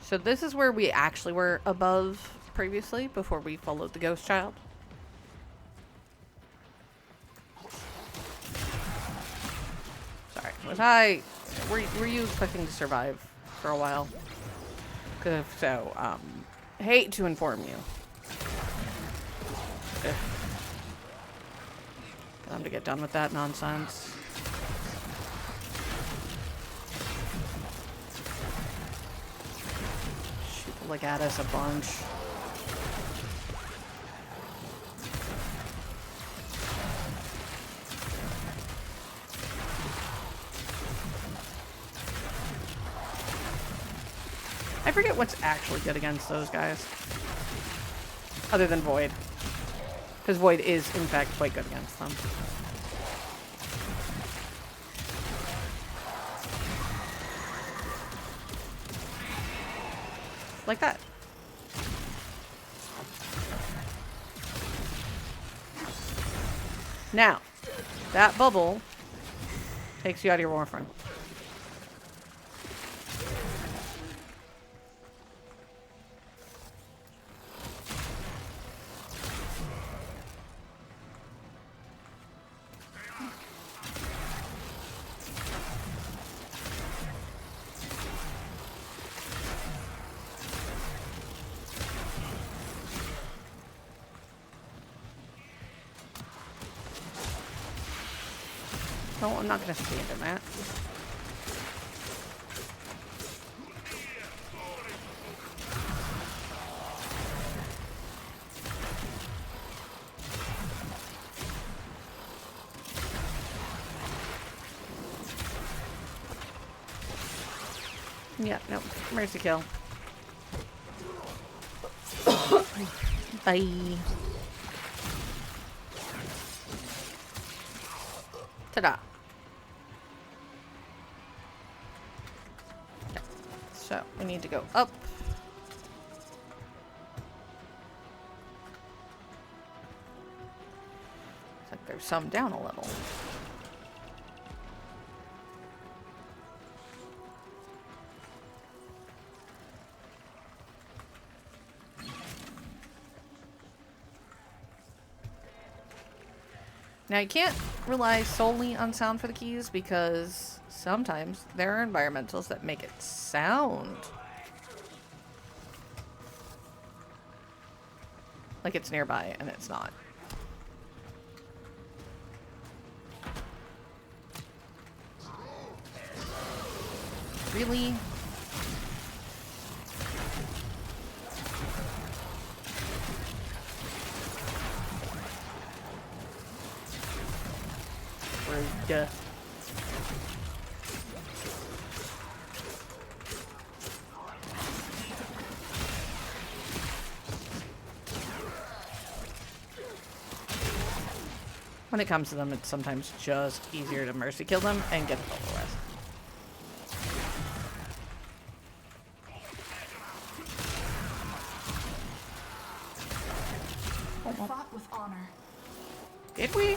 so this is where we actually were above previously, before we followed the ghost child. Sorry, were you expecting to survive for a while? 'Cause if so, hate to inform you. Ugh. Time to get done with that nonsense. Like at us a bunch. I forget what's actually good against those guys. Other than Void. Because Void is, in fact, quite good against them. Like that. Now, that bubble takes you out of your Warframe. No, I'm not going to stand in that. Yeah, no. Mercy kill. Bye. Ta-da. Okay. So, we need to go up. Looks like there's some down a level. Now, you can't rely solely on sound for the keys because sometimes there are environmentals that make it sound like it's nearby, and it's not. Really? Rude. When it comes to them, it's sometimes just easier to mercy kill them and get it over with.
I fought with honor.
Did we?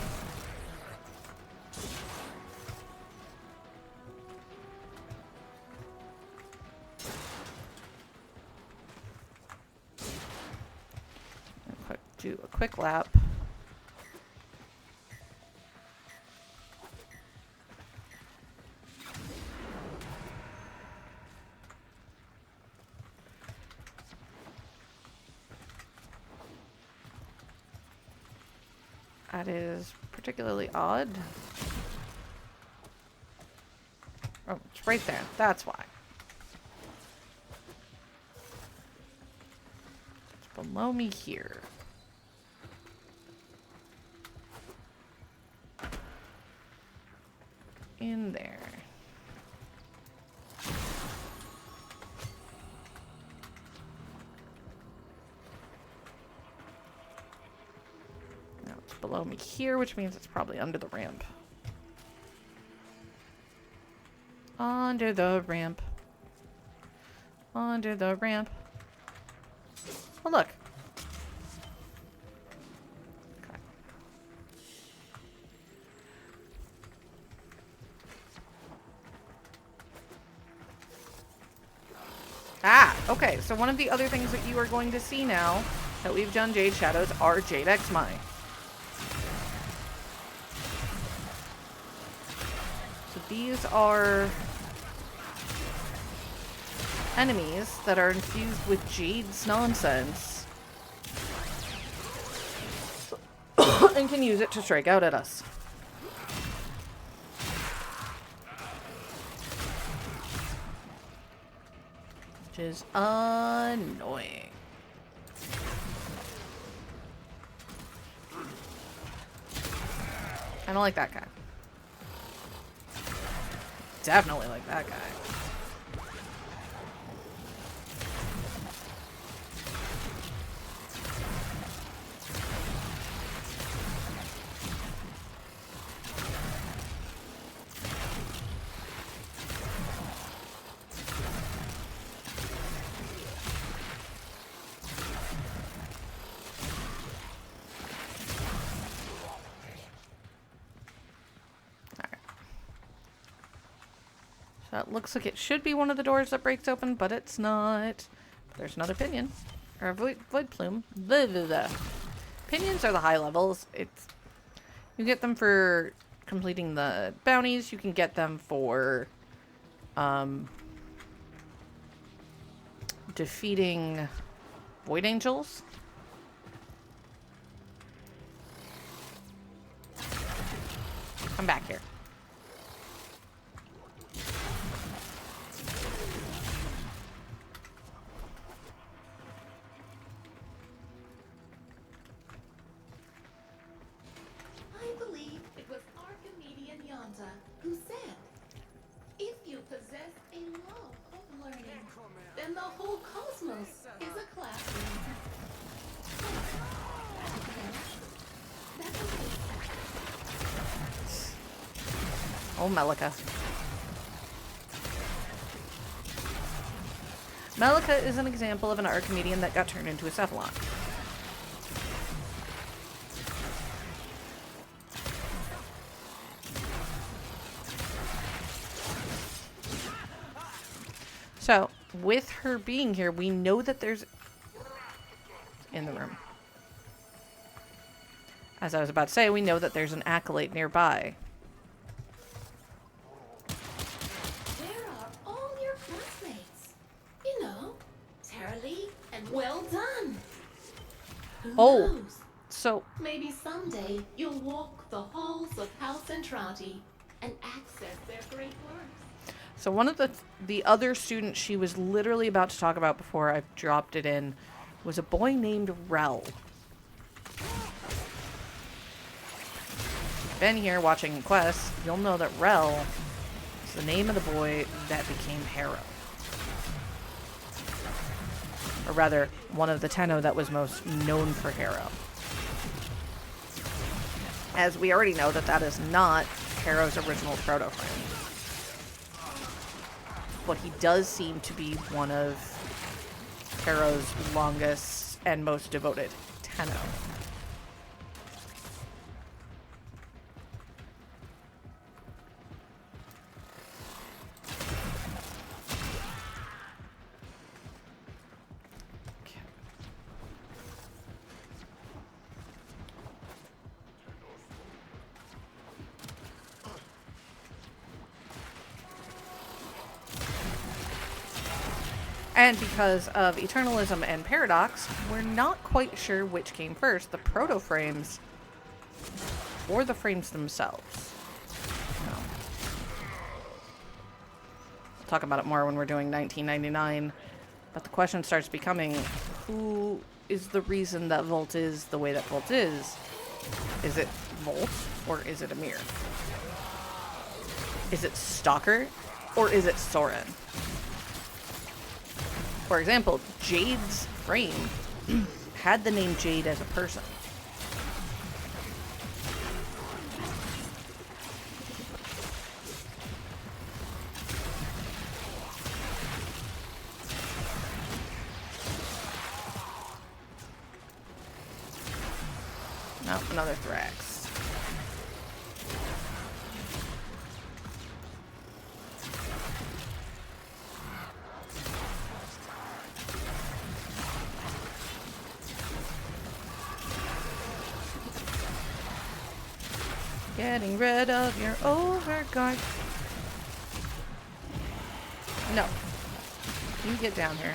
Do a quick lap. That is particularly odd. Oh, it's right there. That's why. It's below me here. In there. Now it's below me here, which means it's probably under the ramp. Under the ramp. Under the ramp. Oh, look. Okay. Ah, okay. So one of the other things that you are going to see now that we've done Jade Shadows are Jade X Mine. So these are enemies that are infused with Jade's nonsense and can use it to strike out at us. Which is annoying. I don't like that guy. Definitely like that guy. That looks like it should be one of the doors that breaks open, but it's not. There's another pinion. Or a void plume. Blah, blah, blah. Pinions are the high levels. You get them for completing the bounties. You can get them for defeating void angels. Come back here.
Who said, if you possess a love of learning,
Oh, Melika. Melika is an example of an Archimedean that got turned into a Cephalon. So, with her being here, we know that there's... in the room. As I was about to say, we know that there's an acolyte nearby.
Where are all your classmates? You know, Tara Lee, and well done. Who knows?
So...
maybe someday you'll walk the halls of House Entrati and access their great works.
So one of the other students she was literally about to talk about before I dropped it in was a boy named Rel. Been here watching Quest, you'll know that Rel is the name of the boy that became Harrow. Or rather, one of the Tenno that was most known for Harrow. As we already know that is not Harrow's original proto-frame. But he does seem to be one of Harrow's longest and most devoted Tenno. And because of Eternalism and Paradox, we're not quite sure which came first, the proto-frames or the frames themselves. No. We'll talk about it more when we're doing 1999, but the question starts becoming, who is the reason that Volt is the way that Volt is? Is it Volt, or is it Amir? Is it Stalker, or is it Soren? For example, Jade's frame had the name Jade as a person. Nope, another Thrax. Getting rid of your overguard. No. You get down here.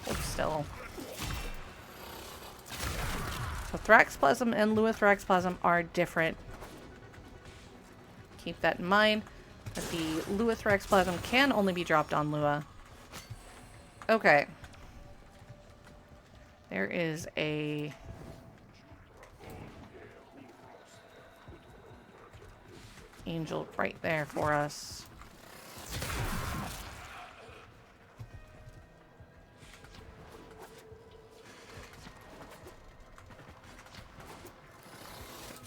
Hold still. So Thraxplasm and Lua Thraxplasm are different. Keep that in mind, that the Lua Thraxplasm can only be dropped on Lua. Okay. There is a... angel right there for us.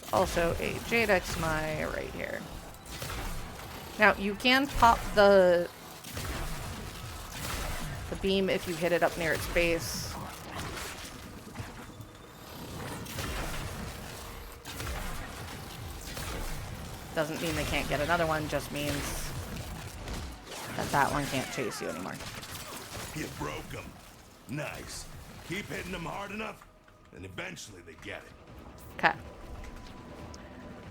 There's also a Jadex Mai right here. Now, you can pop the beam if you hit it up near its base. Doesn't mean they can't get another one, just means that that one can't chase you anymore.
You broke them. Nice. Keep hitting them hard enough, and eventually they get it.
Okay.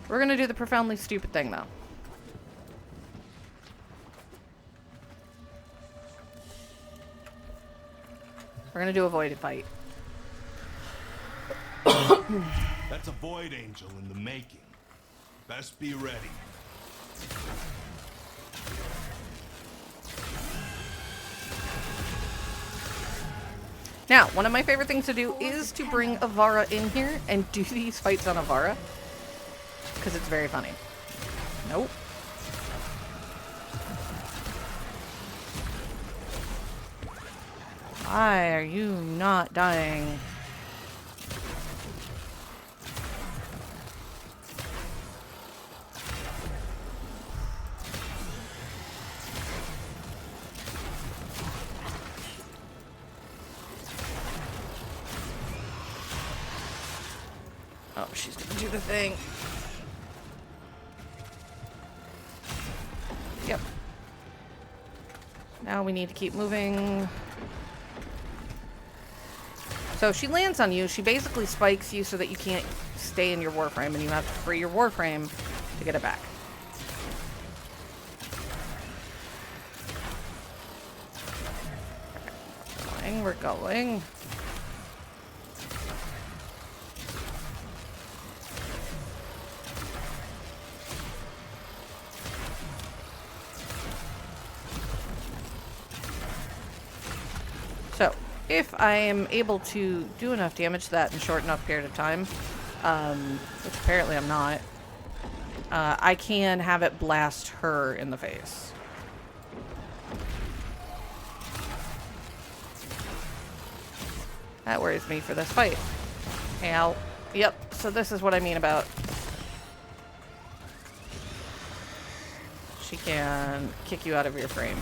We're gonna do the profoundly stupid thing, though. We're gonna do a void fight.
That's a void angel in the making. Best be ready.
Now, one of my favorite things to do is to bring Avara in here and do these fights on Avara. Because it's very funny. Nope. Why are you not dying? Oh, she's gonna do the thing. Yep. Now we need to keep moving. So she lands on you. She basically spikes you so that you can't stay in your Warframe, and you have to free your Warframe to get it back. We're going. So, if I am able to do enough damage to that in a short enough period of time, which apparently I'm not, I can have it blast her in the face. That worries me for this fight. Ow. Yep, so this is what I mean about... She can kick you out of your frame.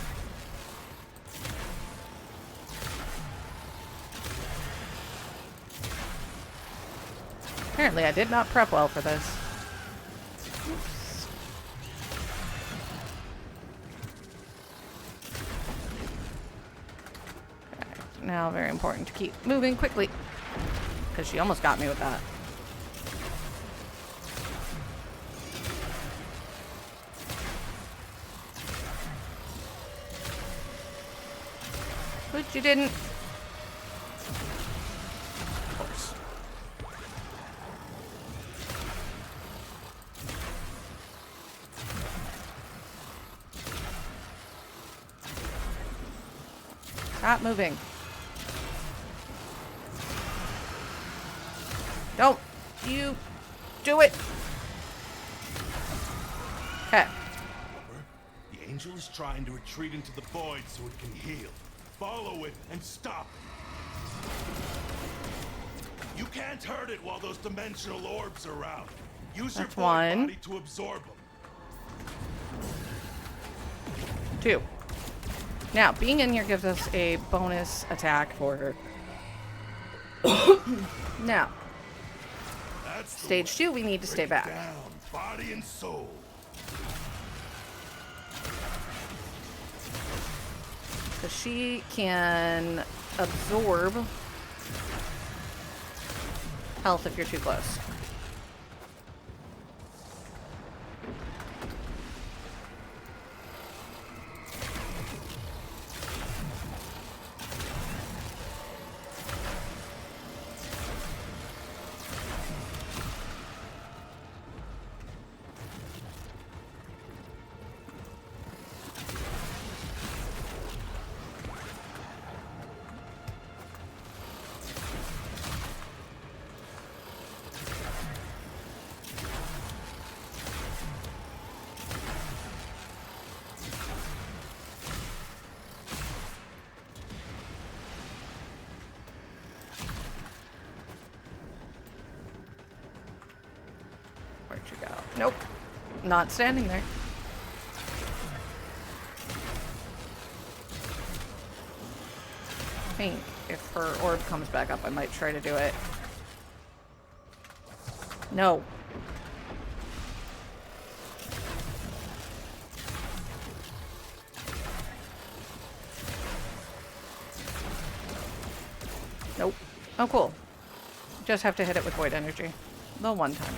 Apparently I did not prep well for this. Oops. Okay, now very important to keep moving quickly, because she almost got me with that. But you didn't. Of course. Stop moving. Don't you do it. Okay.
The angel is trying to retreat into the void so it can heal. Follow it and stop it. You can't hurt it while those dimensional orbs are around. Use
That's
your
one.
body to absorb them.
2. Now, being in here gives us a bonus attack for her. Now,
That's
stage 2, we need to stay back.
down, body and soul.
Because she can absorb health if you're too close. Where'd you go? Nope. Not standing there. I think if her orb comes back up, I might try to do it. No. Nope. Oh, cool. Just have to hit it with void energy. The one time.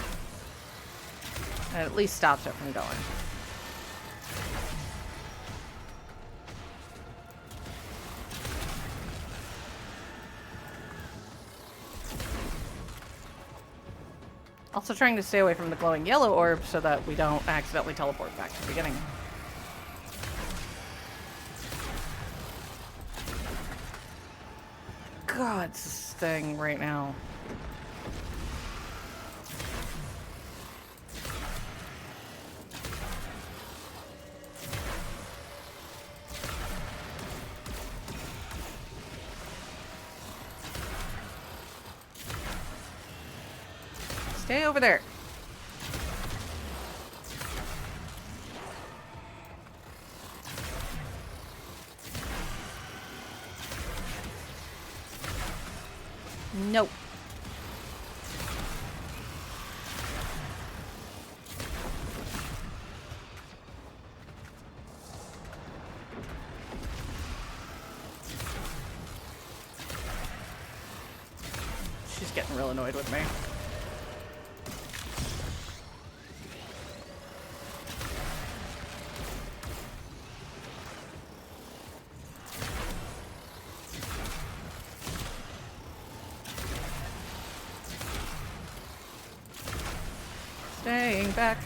It at least stops it from going. Also trying to stay away from the glowing yellow orb so that we don't accidentally teleport back to the beginning. God, this thing right now. Stay over there. Nope. She's getting real annoyed with me. Staying back.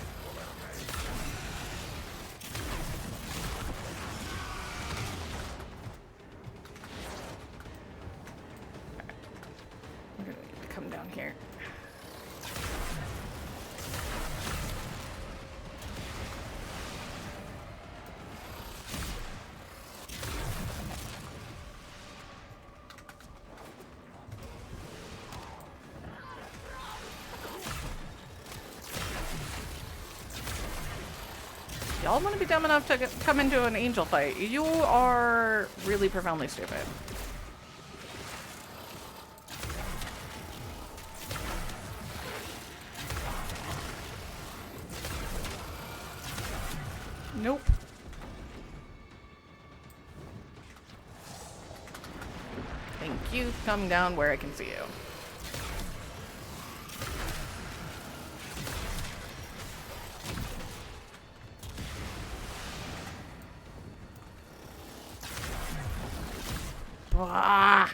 We're gonna need to come down here. Y'all want to be dumb enough to come into an angel fight. You are really profoundly stupid. Nope. Thank you. Come down where I can see you. Ah.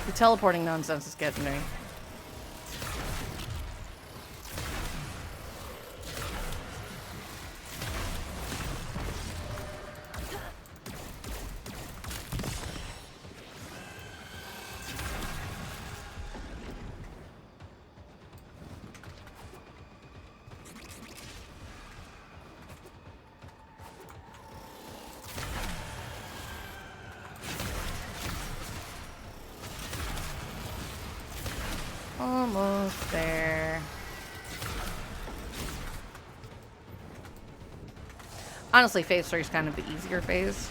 The teleporting nonsense is getting me. Almost there. Honestly, phase 3 is kind of the easier phase.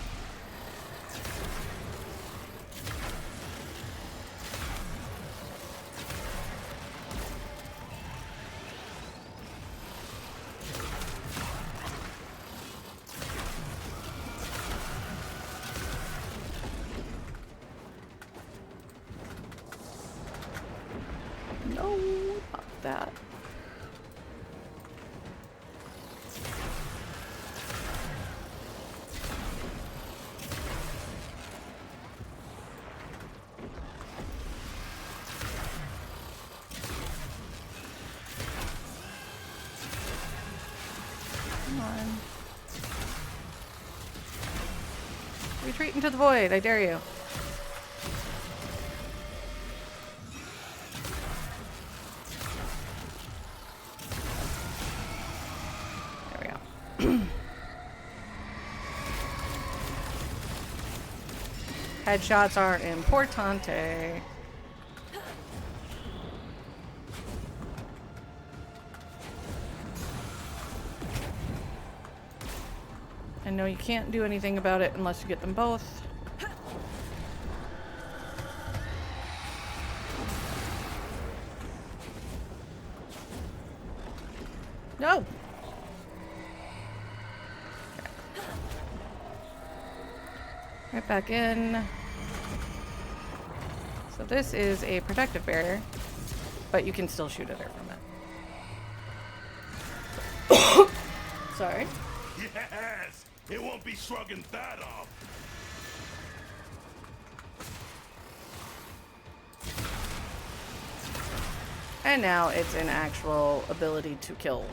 No, not that. Come on. Retreat into the void, I dare you. Headshots are importante. I know you can't do anything about it unless you get them both. No! Right back in. So this is a protective barrier, but you can still shoot at her from it. Sorry.
Yes! It won't be shrugging that off.
And now it's an actual ability to kill.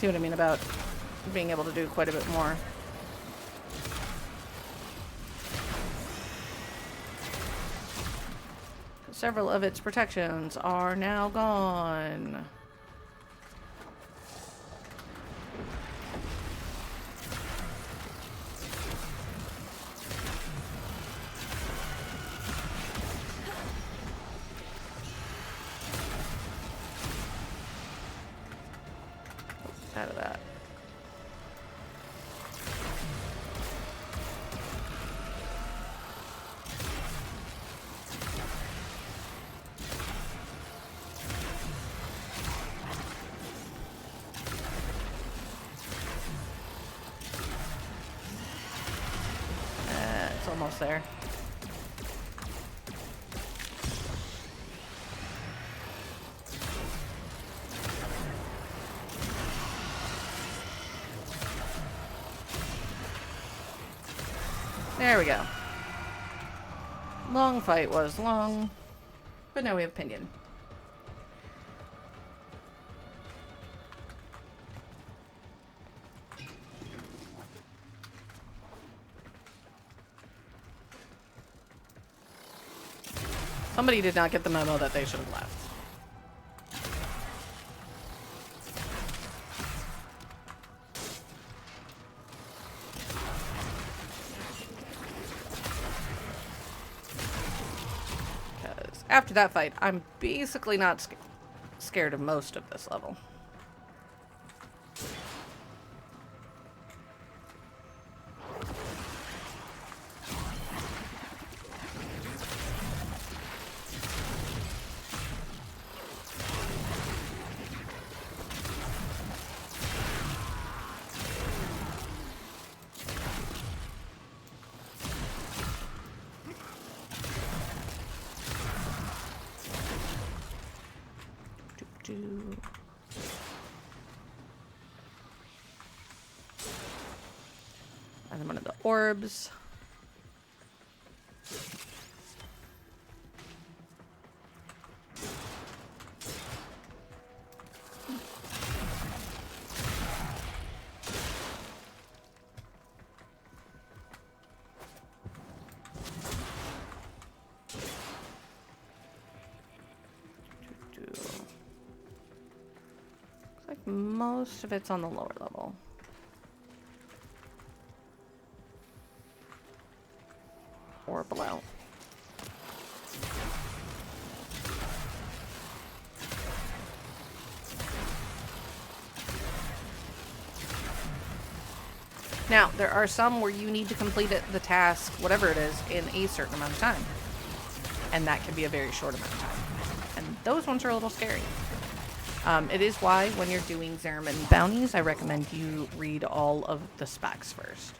see what I mean about being able to do quite a bit more. Several of its protections are now gone. Out of that. It's almost there. There we go. Long fight was long, but now we have Pinion. Somebody did not get the memo that they should have left. Because after that fight, I'm basically not scared of most of this level. And then one of the orbs. Most of it's on the lower level. Or below. Now, there are some where you need to complete the task, whatever it is, in a certain amount of time. And that can be a very short amount of time. And those ones are a little scary. It is why, when you're doing Zariman bounties, I recommend you read all of the specs first.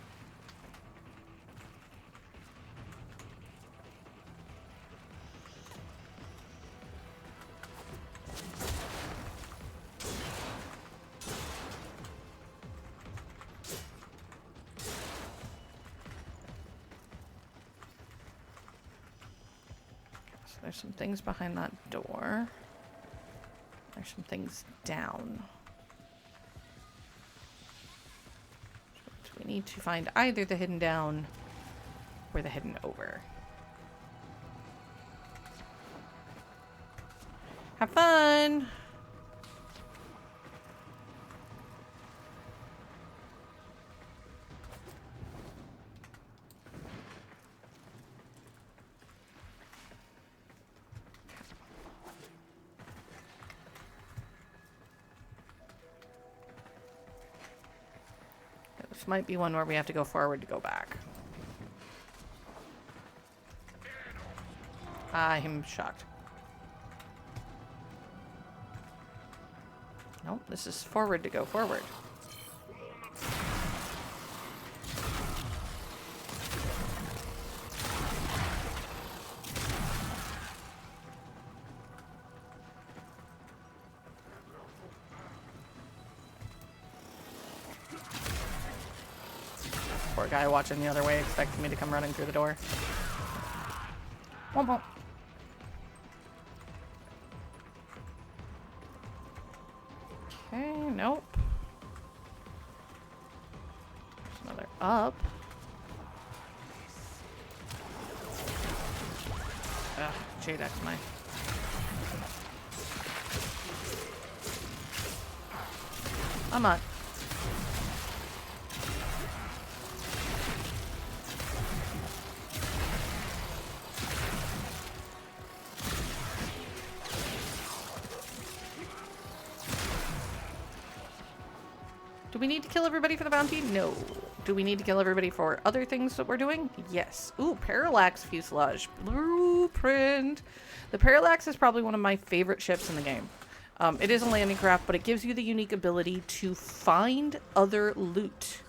So there's some things behind that door. There's some things down. So we need to find either the hidden down or the hidden over. Have fun! This might be one where we have to go forward to go back. I'm shocked. Nope, this is forward to go forward. Poor guy watching the other way, expecting me to come running through the door. Womp womp. Okay, nope. up. Ugh, Jadex, my. I'm on. Do we need to kill everybody for the bounty? No. Do we need to kill everybody for other things that we're doing? Yes. Ooh, Parallax Fuselage. Blueprint. The Parallax is probably one of my favorite ships in the game. It is a landing craft, but it gives you the unique ability to find other loot.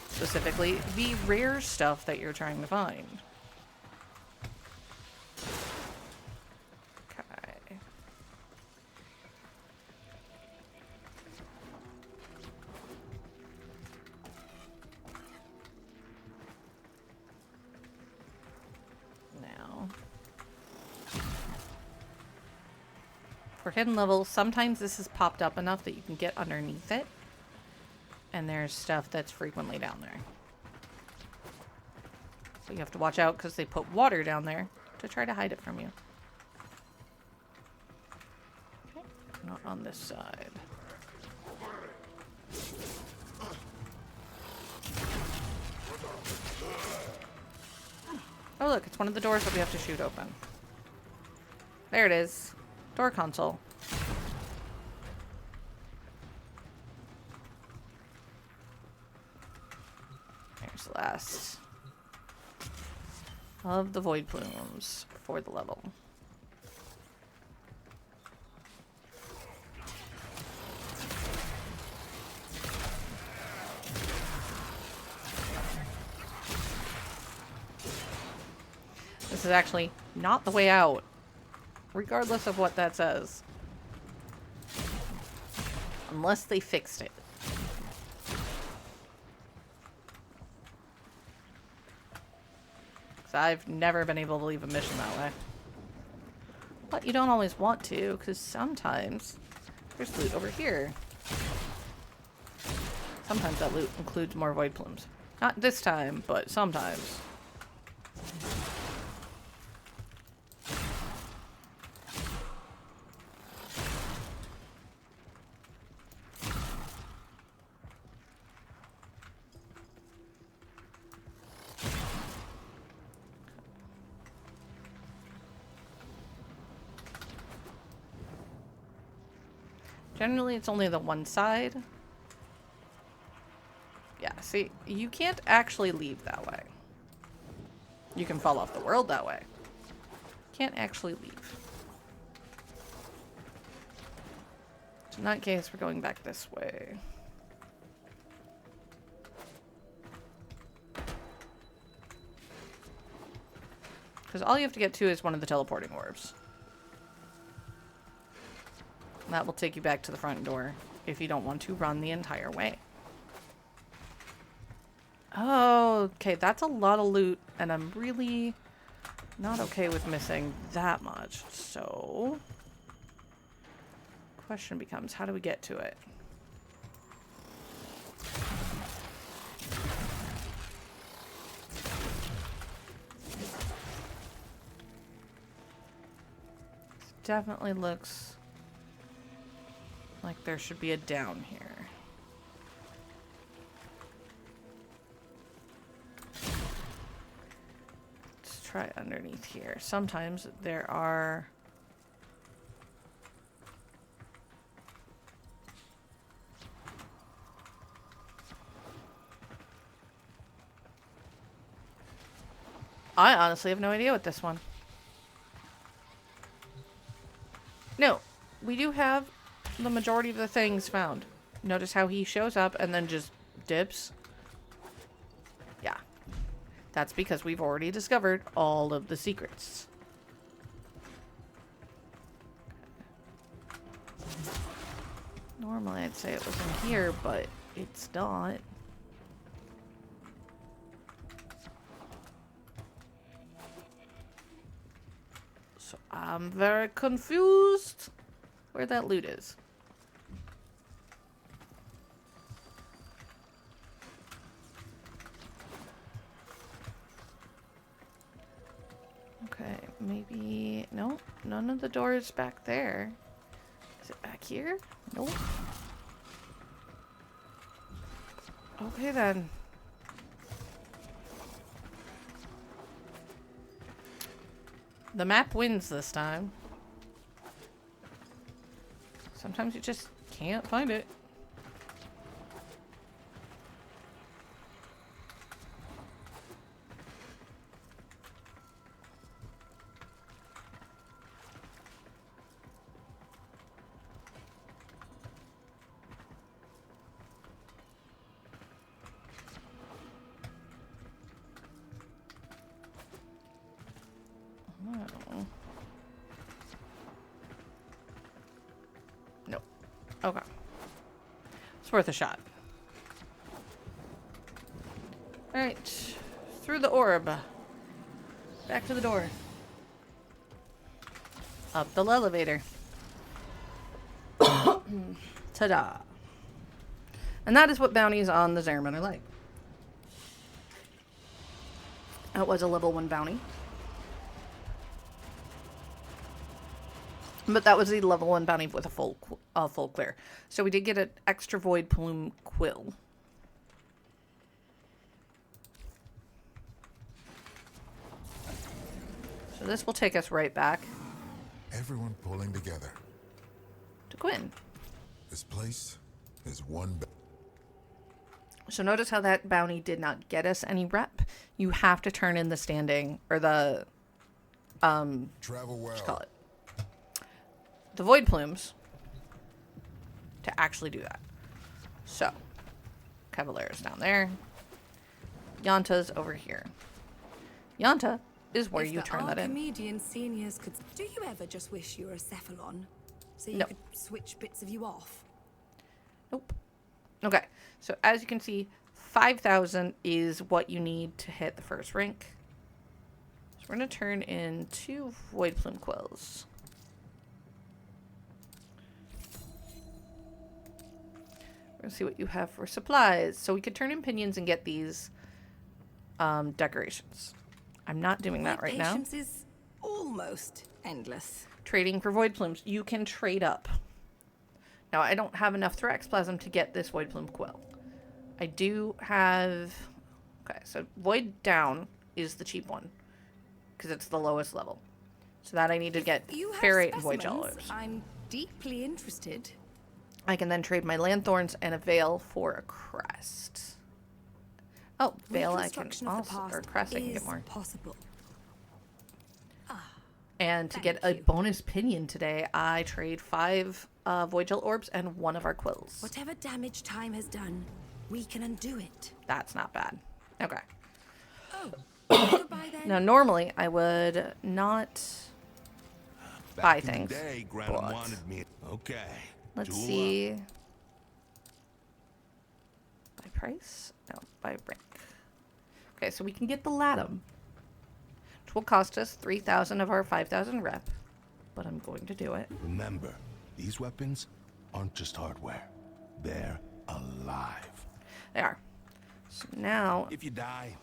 Specifically, the rare stuff that you're trying to find. Okay. Now. For hidden levels, sometimes this is popped up enough that you can get underneath it. And there's stuff that's frequently down there. So you have to watch out because they put water down there to try to hide it from you. Okay, not on this side. Oh look, it's one of the doors that we have to shoot open. There it is. Door console. There's the last of the void plumes for the level. This is actually not the way out, regardless of what that says. Unless they fixed it. I've never been able to leave a mission that way. But you don't always want to, because sometimes there's loot over here. Sometimes that loot includes more void plumes. Not this time, but sometimes. Generally, it's only the one side. Yeah, see, you can't actually leave that way. You can fall off the world that way. Can't actually leave. So in that case, we're going back this way. Because all you have to get to is one of the teleporting orbs. That will take you back to the front door if you don't want to run the entire way. Oh, okay, that's a lot of loot, and I'm really not okay with missing that much. So, question becomes, how do we get to it? Definitely looks like there should be a down here. Let's try underneath here. Sometimes there are I honestly have no idea what this one. No, we do have the majority of the things found. Notice how he shows up and then just dips. Yeah. That's because we've already discovered all of the secrets. Normally I'd say it was in here, but it's not. So I'm very confused where that loot is. maybe... No, none of the doors back there. Is it back here? Nope. Okay, then. The map wins this time. Sometimes you just can't find it. Nope. Okay. It's worth a shot. Alright. Through the orb. Back to the door. Up the elevator. Ta-da. And that is what bounties on the Zariman are like. That was a level 1 bounty. But that was the level 1 bounty with a full clear. So we did get an extra Void Plume Quill. So this will take us right back.
Everyone pulling together.
To Quinn.
This place is one.
So notice how that bounty did not get us any rep. You have to turn in the standing, or the,
travel well.
What you call it? The Void Plumes to actually do that. So, Cavalera's down there. Yanta's over here. Yanta is where you turn that in.
Comedian seniors could. Do you ever just wish you were a Cephalon? So you could switch bits of you off?
Nope. Okay, so as you can see, 5,000 is what you need to hit the first rank. So we're going to turn in 2 Void Plume Quills. We're going to see what you have for supplies. So we could turn in pinions and get these decorations. I'm not doing that right now.
Patience is almost endless.
Trading for Void Plumes. You can trade up. Now, I don't have enough Thraxplasm to get this Void Plume Quill. I do have... Okay, so Void Down is the cheap one. Because it's the lowest level. So that I need to get Ferrate and Void Jellos.
I'm deeply interested.
I can then trade my Lanthorns and a Veil for a Crest. Oh, Veil I can also... Or Crest I can get more.
Possible.
And to get a bonus pinion today, I trade 5 Void Gel Orbs and 1 of our Quills.
Whatever damage time has done, we can undo it.
That's not bad. Okay.
Oh, goodbye then.
Now, normally, I would not buy things.
But wanted me. Okay.
Let's see. By price? No, by rank. Okay, so we can get the Latum. Which will cost us 3,000 of our 5,000 rep. But I'm going to do it.
Remember, these weapons aren't just hardware. They're alive.
They are. So now...
If you die,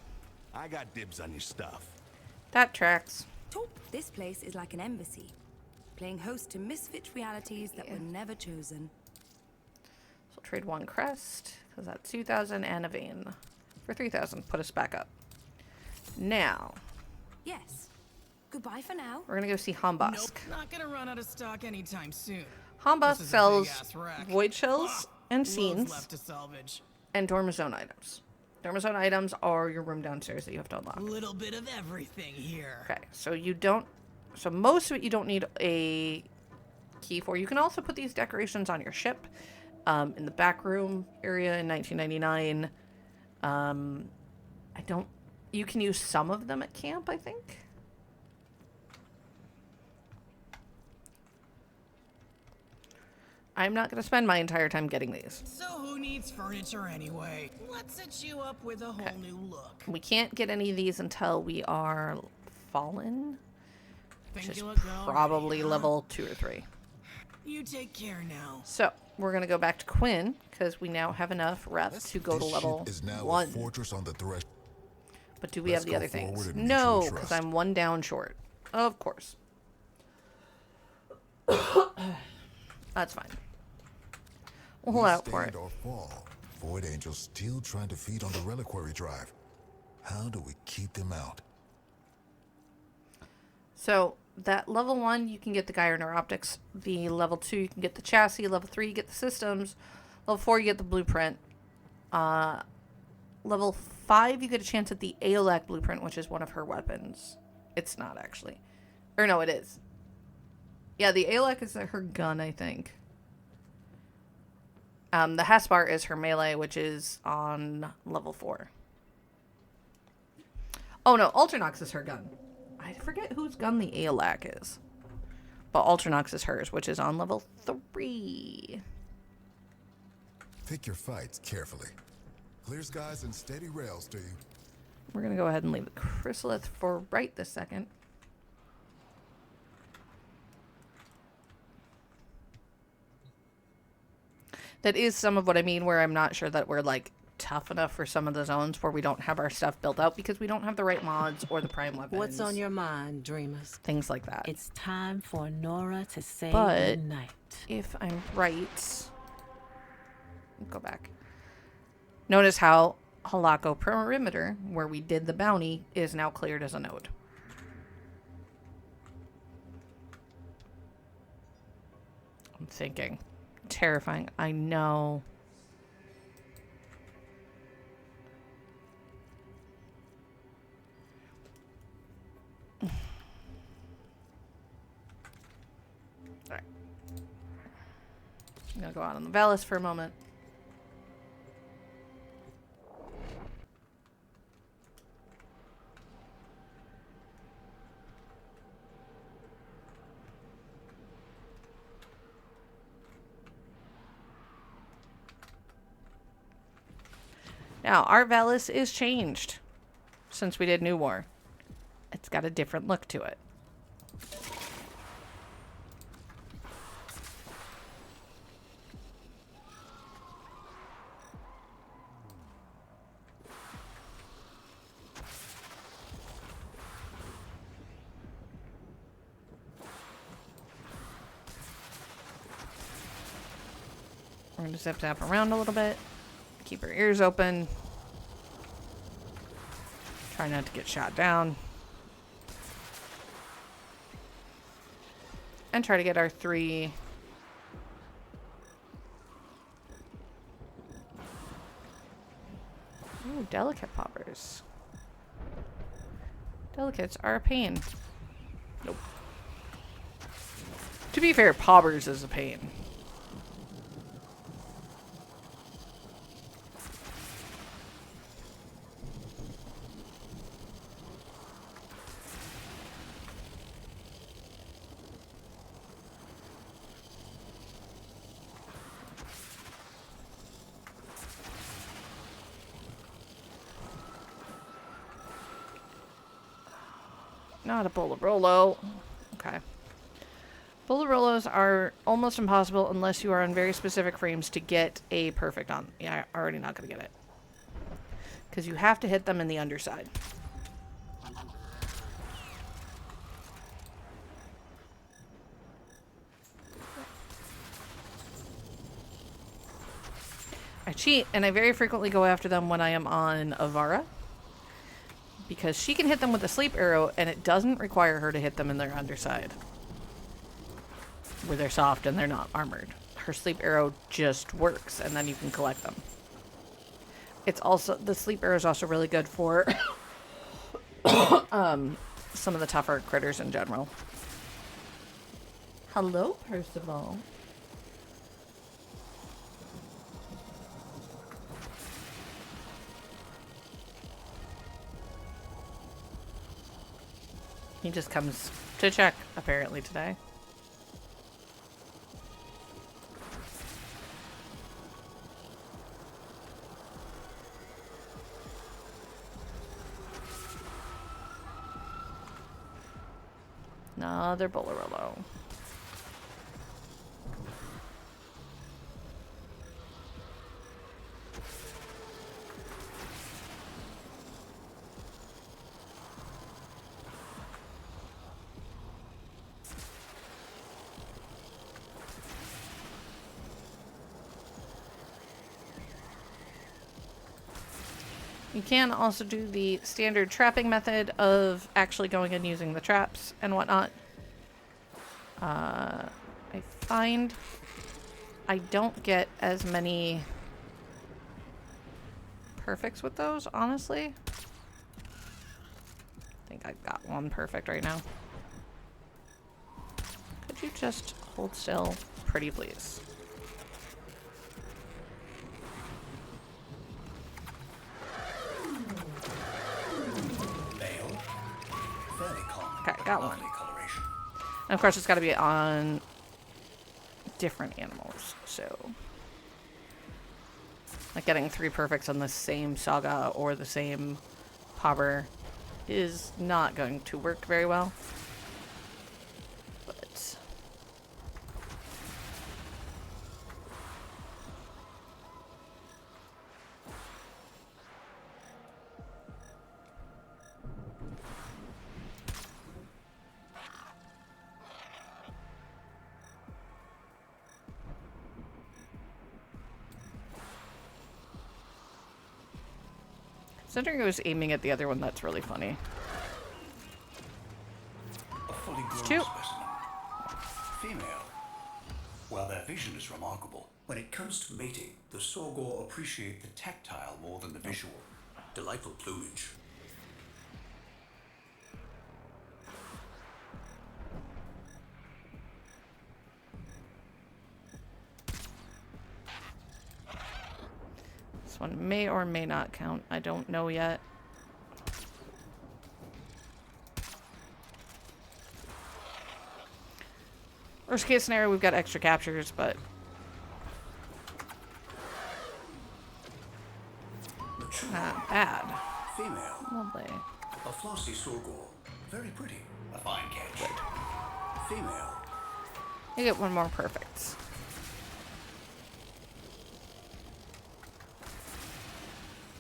I got dibs on your stuff.
That tracks.
This place is like an embassy. Playing host to misfit realities that were never chosen.
So I'll trade 1 crest. Because that's 2,000 and a vein. For 3,000. Put us back up. Now...
Yes. Goodbye for now.
We're gonna go see Hombask.
Nope, not gonna run out of stock anytime soon.
Hombask sells void shells and scenes
left to salvage.
and Dormazone items. Dormazone items are your room downstairs that you have to unlock.
A little bit of everything here.
Okay, so you don't... So most of it you don't need a key for. You can also put these decorations on your ship. In the back room area in 1999. I don't... You can use some of them at camp, I think. I'm not going to spend my entire time getting these.
So who needs furniture anyway? Let's set you up with a whole new look.
We can't get any of these until we are Fallen, which is probably level 2 or 3.
You take care now.
So we're going to go back to Quinn because we now have enough reps to go to level
is now
1.
A fortress on the threshold.
But do we have the other things? No, because I'm 1 down short. Of course. That's fine. We'll hold out for it.
Stand or fall. Void Angels still trying to feed on the reliquary drive. How do we keep them out?
So that level 1, you can get the Gyro Optics. The level 2, you can get the chassis. Level 3, you get the systems. Level 4, you get the blueprint. Level 5, you get a chance at the Aolak blueprint, which is one of her weapons. It's not actually. Or no, it is. Yeah, the Aolak is her gun, I think. The Haspar is her melee, which is on level 4. Oh no, Ultranox is her gun. I forget whose gun the Aolak is. But Ultranox is hers, which is on level 3.
Pick your fights carefully. Clear skies and steady rails to you.
We're going to go ahead and leave the Chrysalith for right this second. That is some of what I mean, where I'm not sure that we're, like, tough enough for some of the zones where we don't have our stuff built out because we don't have the right mods or the prime weapons.
What's on your mind, dreamers?
Things like that.
It's time for Nora to say
But
goodnight.
if I'm right, go back. Notice how Halako Perimeter, where we did the bounty, is now cleared as a node. I'm thinking. Terrifying. I know. Alright. I'm gonna go out on the Valis for a moment. Now, our Valis is changed since we did New War. It's got a different look to it. We're going to zap around a little bit. Keep our ears open. Try not to get shot down. And try to get our 3... Ooh, delicate poppers. Delicates are a pain. Nope. To be fair, poppers is a pain. Not a Bolorolo. Okay. Bolorolos are almost impossible unless you are on very specific frames to get a perfect on. Yeah, I'm already not going to get it. Because you have to hit them in the underside. I cheat, and I very frequently go after them when I am on Avara. Because she can hit them with a sleep arrow, and it doesn't require her to hit them in their underside. Where they're soft and they're not armored. Her sleep arrow just works, and then you can collect them. It's also, the sleep arrow is also really good for some of the tougher critters in general. Hello, Percival. He just comes to check, apparently, today. Another Bolorolo. You can also do the standard trapping method of actually going and using the traps and whatnot. I find I don't get as many perfects with those, honestly. I think I've got one perfect right now. Could you just hold still, pretty please? Okay, got one. And of course it's got to be on different animals, so like getting 3 perfects on the same saga or the same pauper is not going to work very well. But considering I was aiming at the other one, that's really funny.
A fully grown
It's 2.
specimen. Female. While their vision is remarkable, when it comes to mating, the Sorgor appreciate the tactile more than the visual. Delightful plumage.
This one may or may not count. I don't know yet. Worst case scenario, we've got extra captures, but not bad.
Female.
Lovely.
A flossy Sorgor. Very pretty. A fine catch. Good. Female.
You get one more perfect.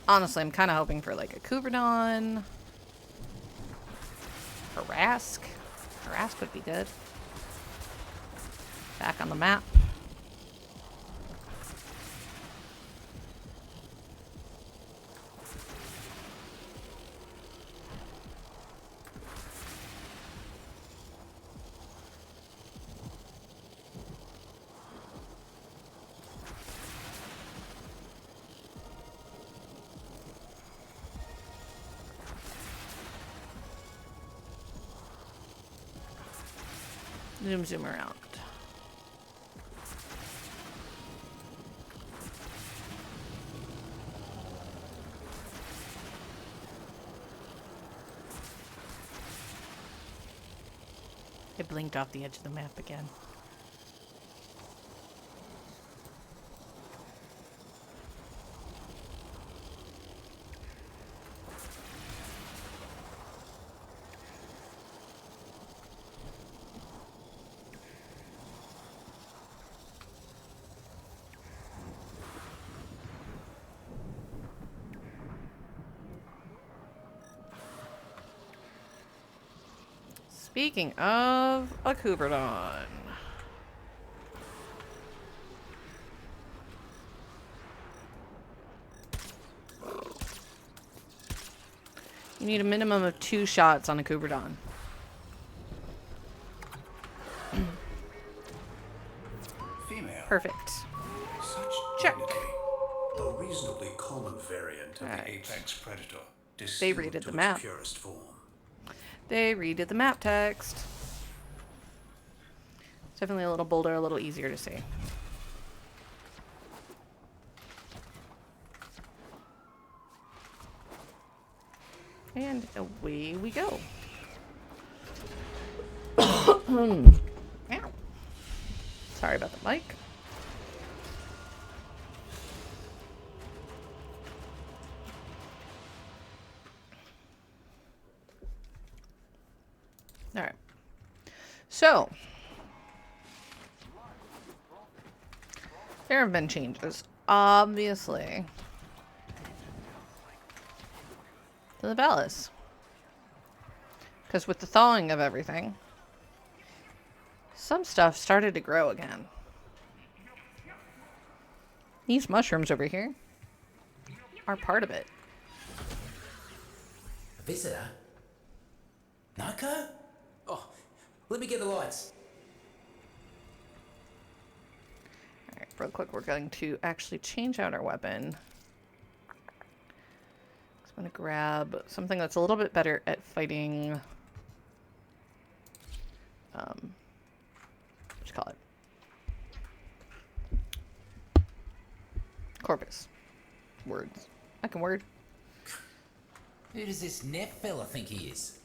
Honestly, I'm kind of hoping for like a Kuberdon. Harask. Harask would be good. Back on the map. Zoom around. It blinked off the edge of the map again. Speaking of a Kuberdon. You need a minimum of 2 shots on a Kuberdon.
Female.
Perfect.
Such
Check.
dignity. A reasonably common variant of the apex predator.
They
Distilled
redid
to
the
its
map.
purest form.
They redid the map text. It's definitely a little bolder, a little easier to see. And away we go. Ow. Sorry about the mic. All right. So, there have been changes, obviously, to the palace. Because with the thawing of everything, some stuff started to grow again. These mushrooms over here are part of it.
Visitor? Nako? Oh, let me get the lights.
Alright, real quick, we're going to actually change out our weapon. I'm going to grab something that's a little bit better at fighting... what you call it? Corvus. Words. I can word.
Who does this Neff fella think he is?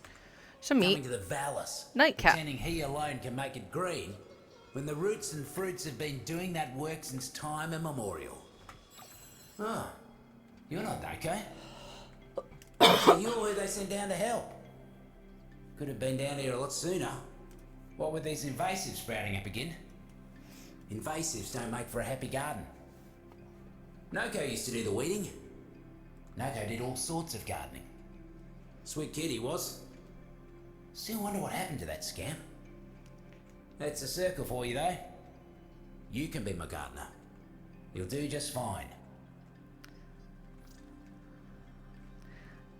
So meet
Coming to the Valis,
Nightcap.
pretending he alone can make it green, when the roots and fruits have been doing that work since time immemorial. Oh, you're not Nako. So you're who they sent down to help. Could have been down here a lot sooner. What with these invasives sprouting up again? Invasives don't make for a happy garden. Noko used to do the weeding. Noko did all sorts of gardening. Sweet kid he was. Still wonder what happened to that scam. That's a circle for you though. You can be my gardener. You'll do just fine.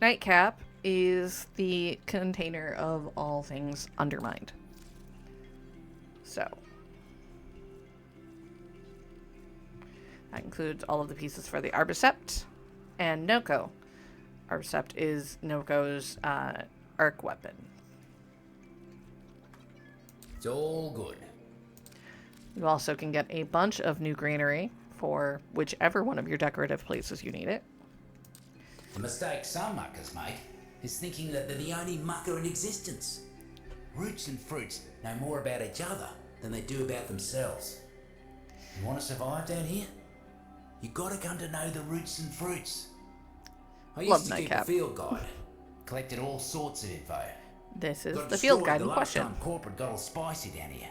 Nightcap is the container of all things undermined. So that includes all of the pieces for the Arbicept and Noko. Arbicept is Noko's arc weapon.
It's all good.
You also can get a bunch of new greenery for whichever one of your decorative places you need it.
The mistake some muckers make is thinking that they're the only mucker in existence. Roots and fruits know more about each other than they do about themselves. You want to survive down here? You gotta come to know the roots and fruits. I used to keep a field guide. Collected all sorts of info.
This is
Got
the field
destroyed
guide
the
in
last
question.
time corporate got all spicy down here.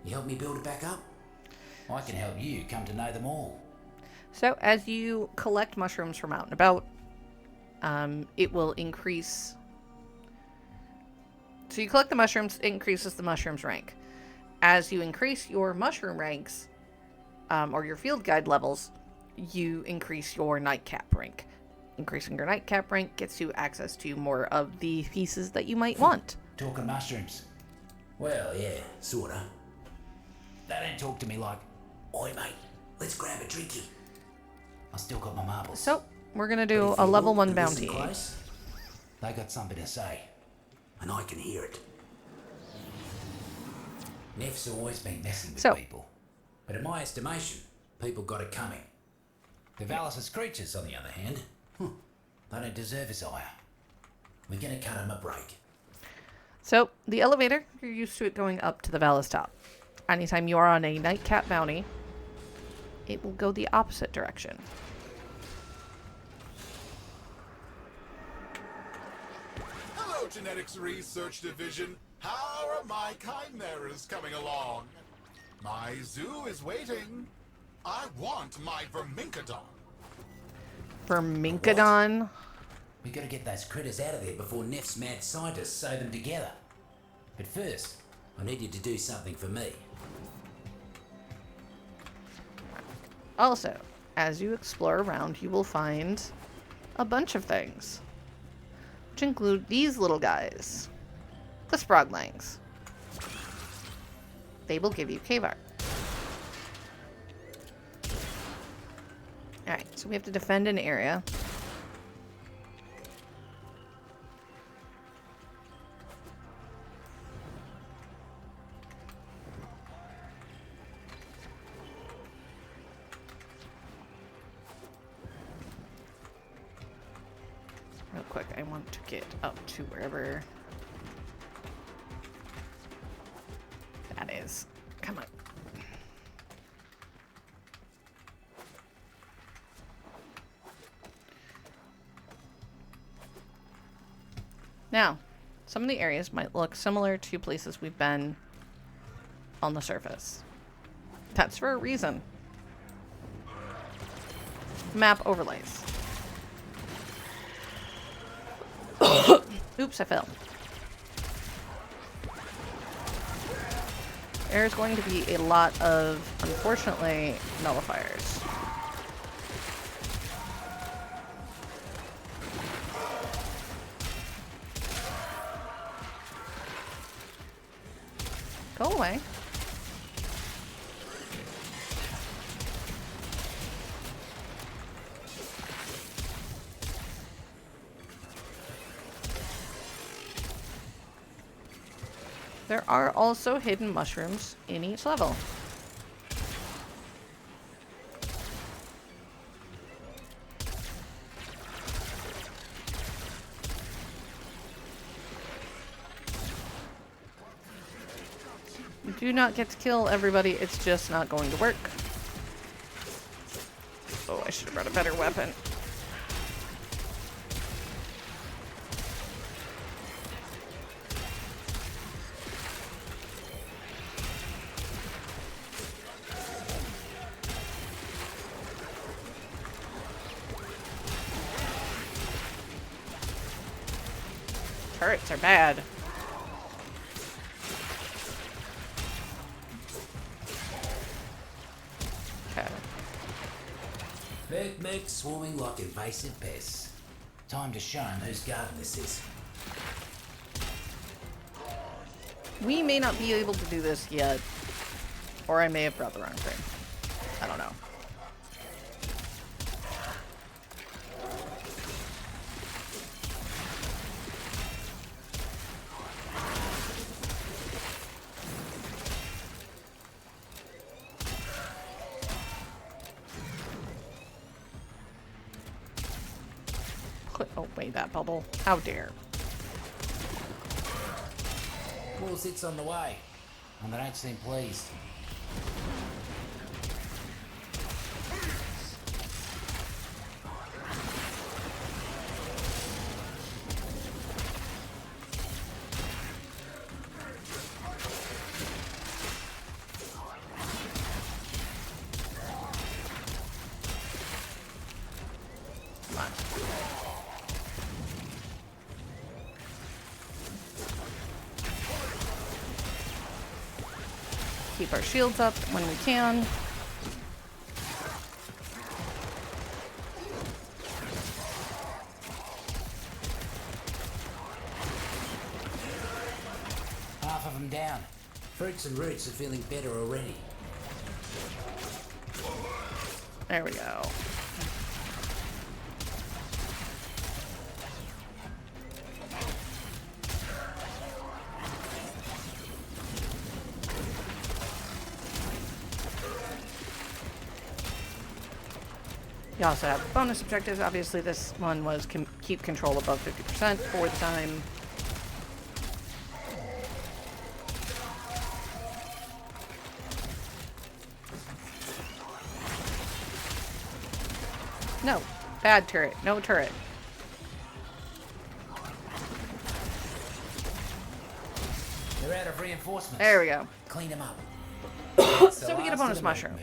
You help me build it back up? I can help you come to know them all.
So as you collect mushrooms from out and about, it will increase. So you collect the mushrooms, it increases the mushrooms rank. As you increase your mushroom ranks, or your field guide levels, you increase your nightcap rank. Increasing your nightcap rank gets you access to more of the pieces that you might want.
Talking mushrooms. Well, yeah, sorta. They don't talk to me like, oi mate, let's grab a drinky. I still got my marbles.
So, we're gonna
But
do
if
a
you
level
look
1
and listen
bounty.
close, they got something to say, and I can hear it. Neff's always been messing with people, but in my estimation, people got it coming. The Valis' creatures, on the other hand, they don't deserve his ire. We're gonna cut him a break.
So, the elevator, you're used to it going up to the Valis top. Anytime you are on a nightcap bounty, it will go the opposite direction.
Hello, Genetics Research Division. How are my chimeras coming along? My zoo is waiting. I want my Vermincodon.
Vermincodon?
We gotta get those critters out of there before Neff's mad scientists sew them together. But first, I need you to do something for me.
Also, as you explore around, you will find a bunch of things, which include these little guys, the Sproglangs. They will give you cave art. Alright, so we have to defend an area. Real quick, I want to get up to wherever that is. Come on. Now, some of the areas might look similar to places we've been on the surface. That's for a reason. Map overlays. Oops, I fell. There's going to be a lot of, unfortunately, nullifiers. There are also hidden mushrooms in each level. You do not get to kill everybody, it's just not going to work. Oh, I should have brought a better weapon. Turrets are bad. Okay.
Merc swarming like invasive pests. Time to show 'em whose garden this is.
We may not be able to do this yet. Or I may have brought the wrong frame. I don't know. Oh, wait, that bubble. How dare.
More sits on the way, and they don't seem pleased.
Keep our shields up when we can.
Half of them down. Fruits and roots are feeling better already.
There we go. You also have bonus objectives. Obviously, this one was keep control above 50% for the time. No. Bad turret. No turret.
They're out of reinforcements.
There we go.
Clean them up.
So we get a bonus mushroom.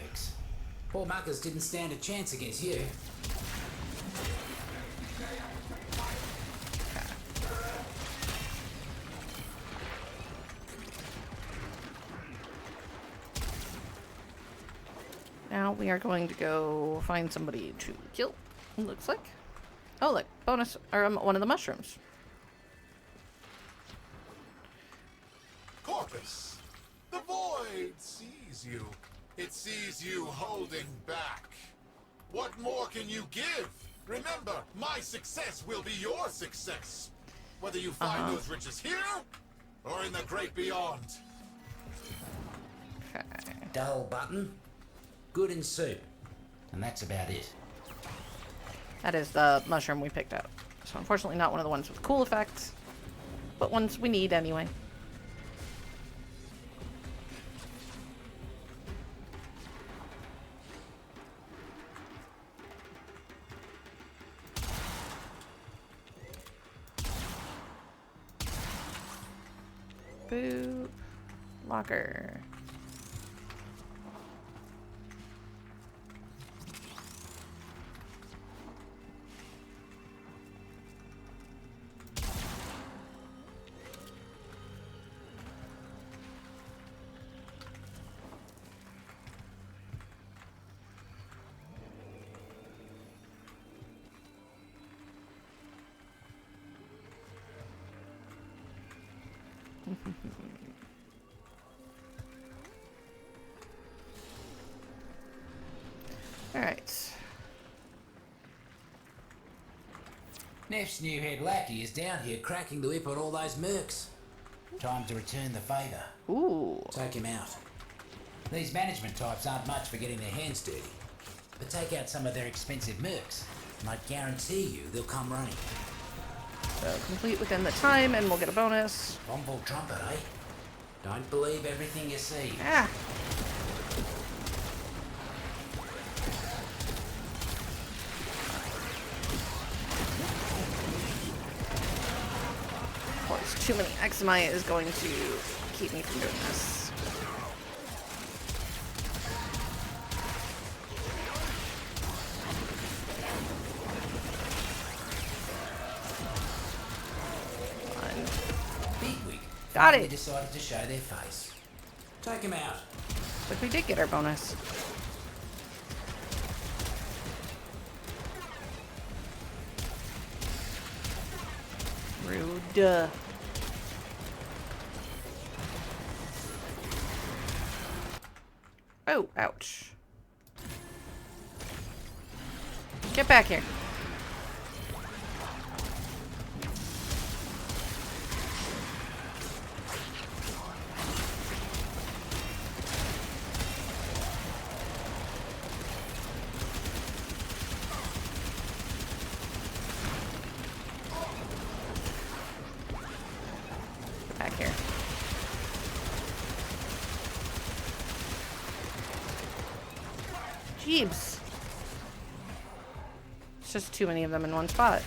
Poor muckers didn't stand a chance against you. Now we are going to go find somebody to kill, it looks like. Oh, look. Bonus, or one of the mushrooms.
Corpus, the void sees you. It sees you holding back. What more can you give? Remember, my success will be your success. Whether you find those riches here or in the great beyond.
Okay.
Dull button, good in soup, and that's about it.
That is the mushroom we picked out. So unfortunately not one of the ones with cool effects, but ones we need anyway. Boop. Locker. Alright.
Neff's new head lackey is down here cracking the whip on all those mercs. Time to return the favour.
Ooh.
Take him out. These management types aren't much for getting their hands dirty. But take out some of their expensive mercs, and I guarantee you they'll come running.
So complete within the time, and we'll get a bonus.
Rumble trumpet, eh? Don't believe everything you see.
Ah. Of course, too many Examite is going to keep me from doing this. Got
They
it.
decided to show their face. Take him out.
But we did get our bonus. Rude. Oh, ouch. Get back here. Back here. Jeebs. It's just too many of them in one spot.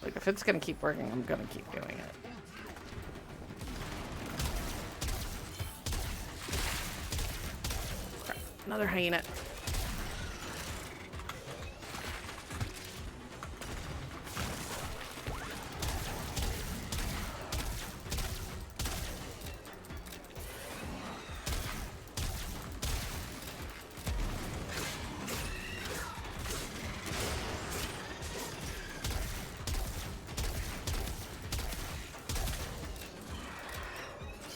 Like, if it's gonna keep working, I'm gonna keep doing it. Crap. Another hyena.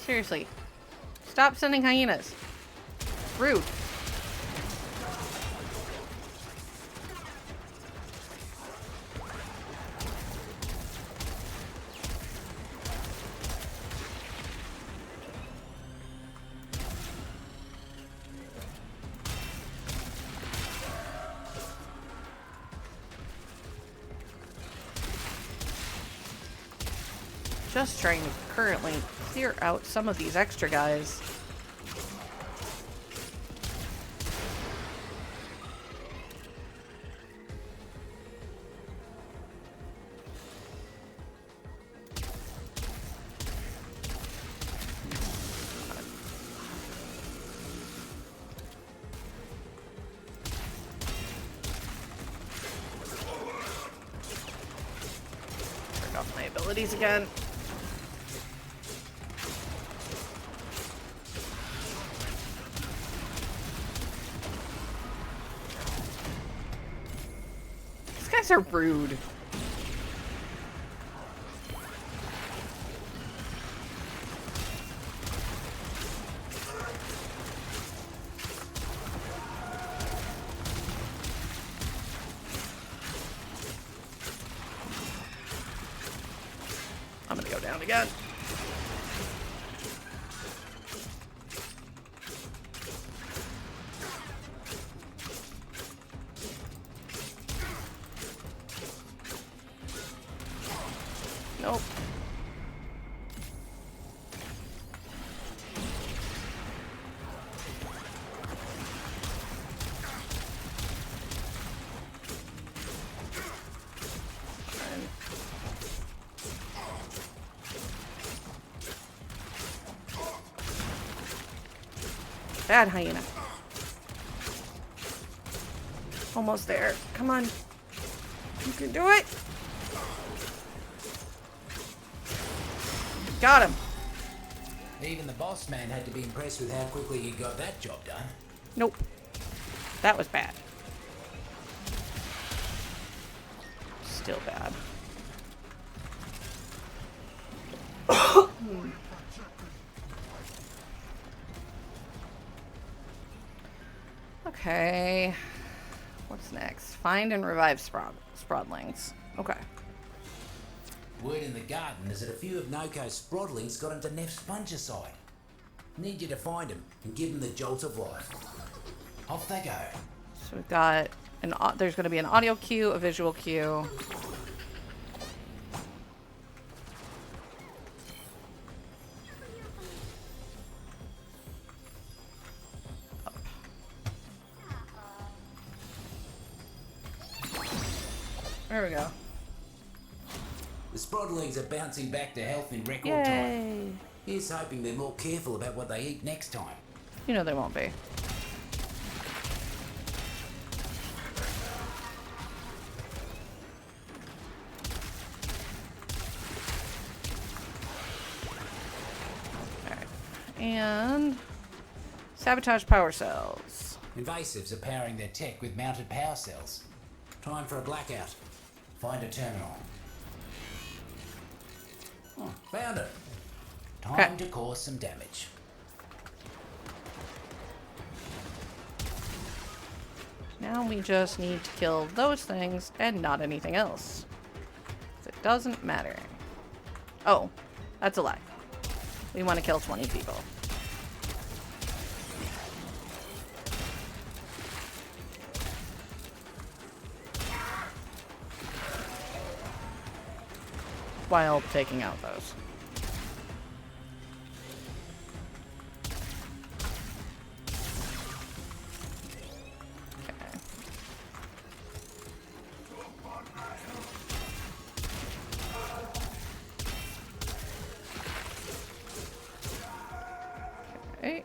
Seriously. Stop sending hyenas. Rude. Just trying to currently clear out some of these extra guys. Turn off my abilities again. These guys are rude. I'm gonna go down again. Nope. Bad hyena. Almost there. Come on. You can do it. Got him.
Even the boss man had to be impressed with how quickly you got that job done.
Nope. That was bad. Still bad. Okay. What's next? Find and revive Sprodlings. Okay.
Word in the garden is that a few of Noko's Sprodlings got into Neff's fungicide. Need you to find him and give him the jolt of life. Off they go.
So we've got there's going to be an audio cue, a visual cue. There we go.
The Sprodlings are bouncing back to health in record
Yay.
time. Here's hoping they're more careful about what they eat next time.
You know they won't be. Alright. And sabotage power cells.
Invasives are powering their tech with mounted power cells. Time for a blackout. Find a terminal. Oh, found it. Time to cause some damage.
Now we just need to kill those things and not anything else. It doesn't matter. Oh, that's a lie. We want to kill 20 people. While taking out those. Okay.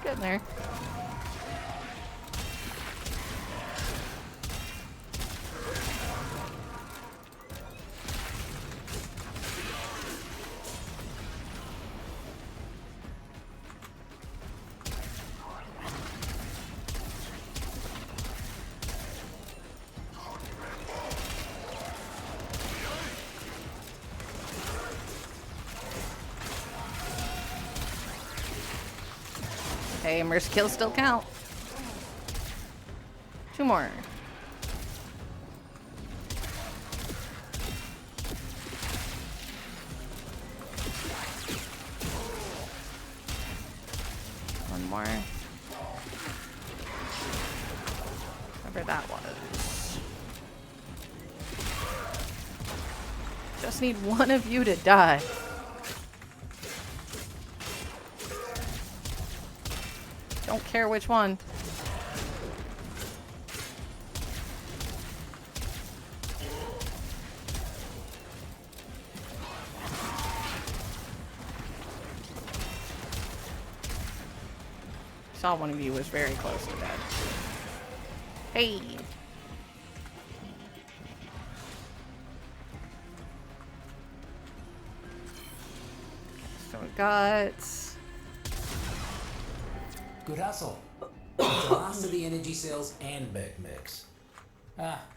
Getting there. Hey, mercy kills still count. 2 more. One more. Whatever that was. Just need one of you to die. Don't care which one. Saw one of you was very close to dead. Hey. So we got
Good hustle. The last of the energy cells and mercs.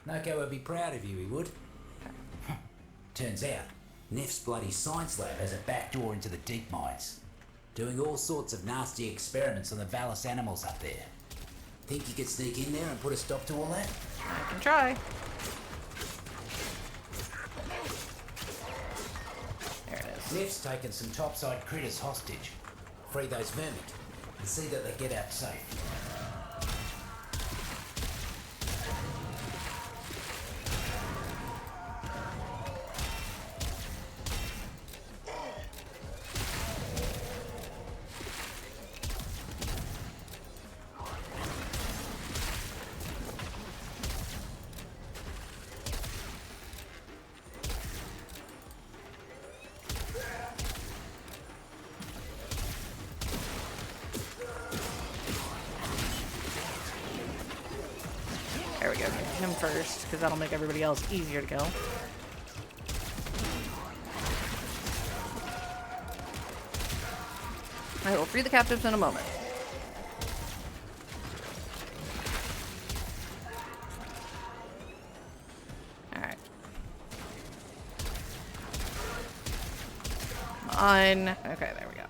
Noko would be proud of you, he would. Turns out, Neff's bloody science lab has a back door into the deep mines. Doing all sorts of nasty experiments on the Valis animals up there. Think you could sneak in there and put a stop to all that?
I can try. There it is.
Neff's taken some topside critters hostage. Free those vermin and see that they get out safe.
him first, because that'll make everybody else easier to kill. I will free the captives in a moment. Alright. Come on. Okay, there we go.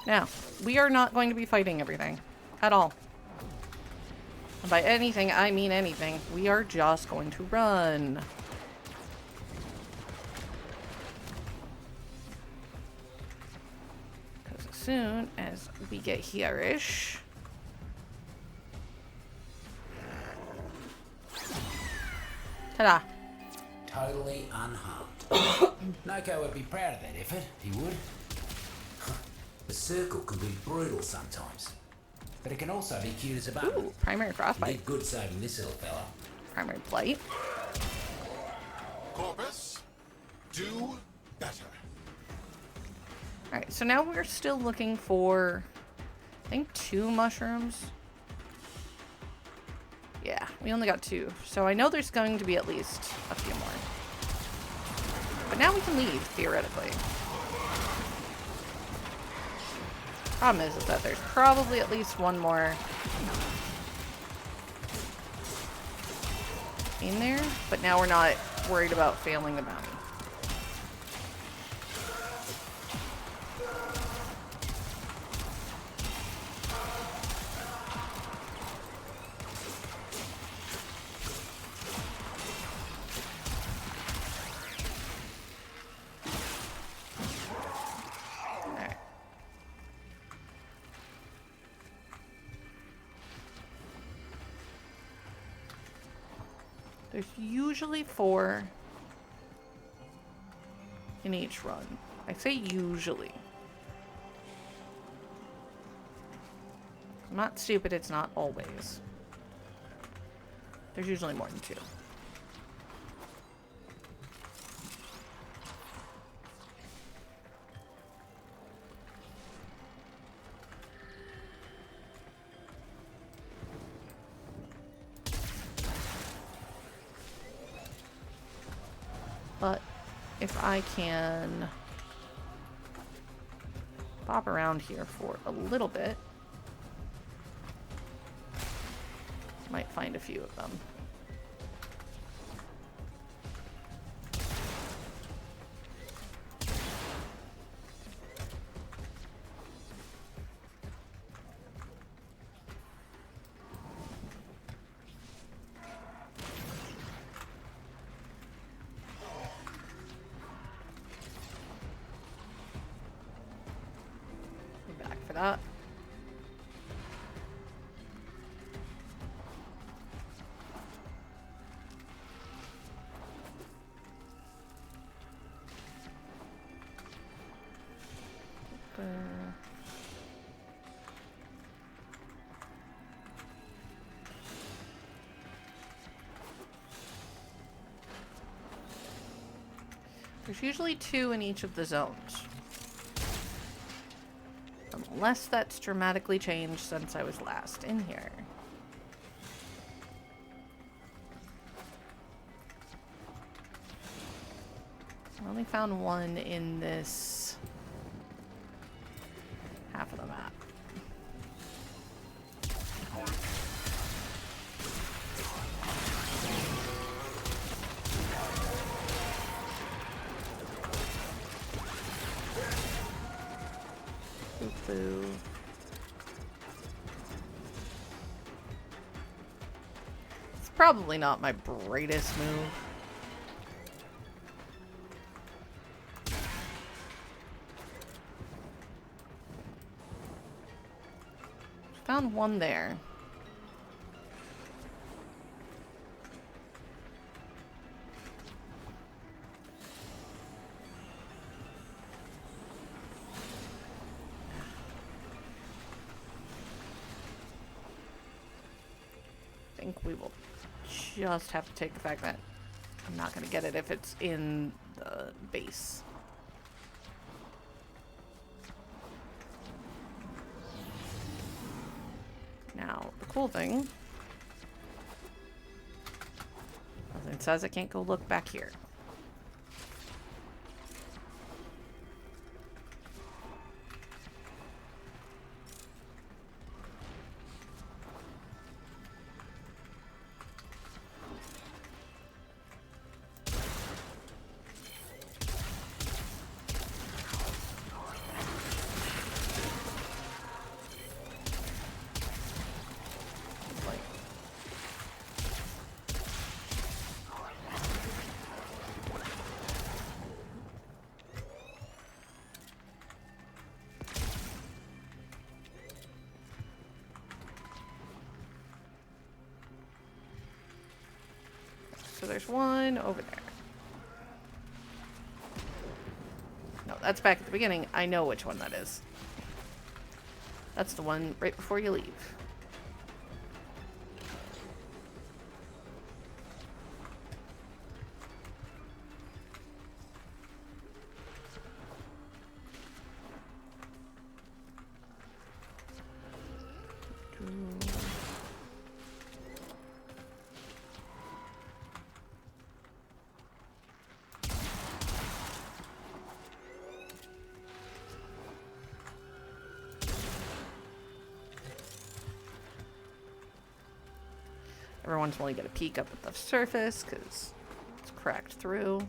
Now, we are not going to be fighting everything. At all. And by anything, I mean anything. We are just going to run. Because as soon as we get here-ish... Ta-da!
Totally unharmed. Noko would be proud of that effort, he would. The circle can be brutal sometimes, but it can also be cute as a button.
Ooh, primary frostbite.
You did good saving this little fella.
Primary blight.
Corpus, do better.
Alright, so now we're still looking for, I think, 2 mushrooms. Yeah, we only got 2. So I know there's going to be at least a few more. But now we can leave, theoretically. Problem is that there's probably at least one more in there, but now we're not worried about failing the bounty. There's usually 4 in each run. I say usually. I'm not stupid, it's not always. There's usually more than 2. But if I can bop around here for a little bit, might find a few of them. That. There's usually 2 in each of the zones. Unless that's dramatically changed since I was last in here. I only found 1 in this half of the map. Boo. It's probably not my brightest move. Found 1 there. I think we will just have to take the fact that I'm not going to get it if it's in the base. Now, the cool thing... Nothing says I can't go look back here. So there's one over there. No, that's back at the beginning. I know which one that is. That's the one right before you leave. Every once in a while you get a peek up at the surface because it's cracked through.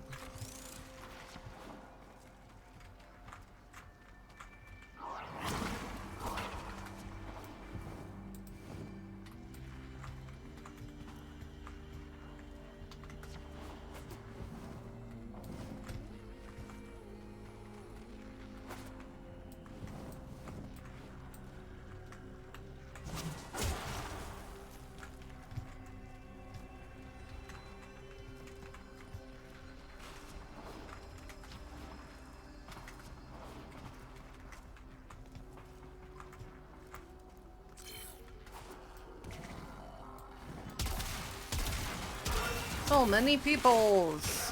So many peoples.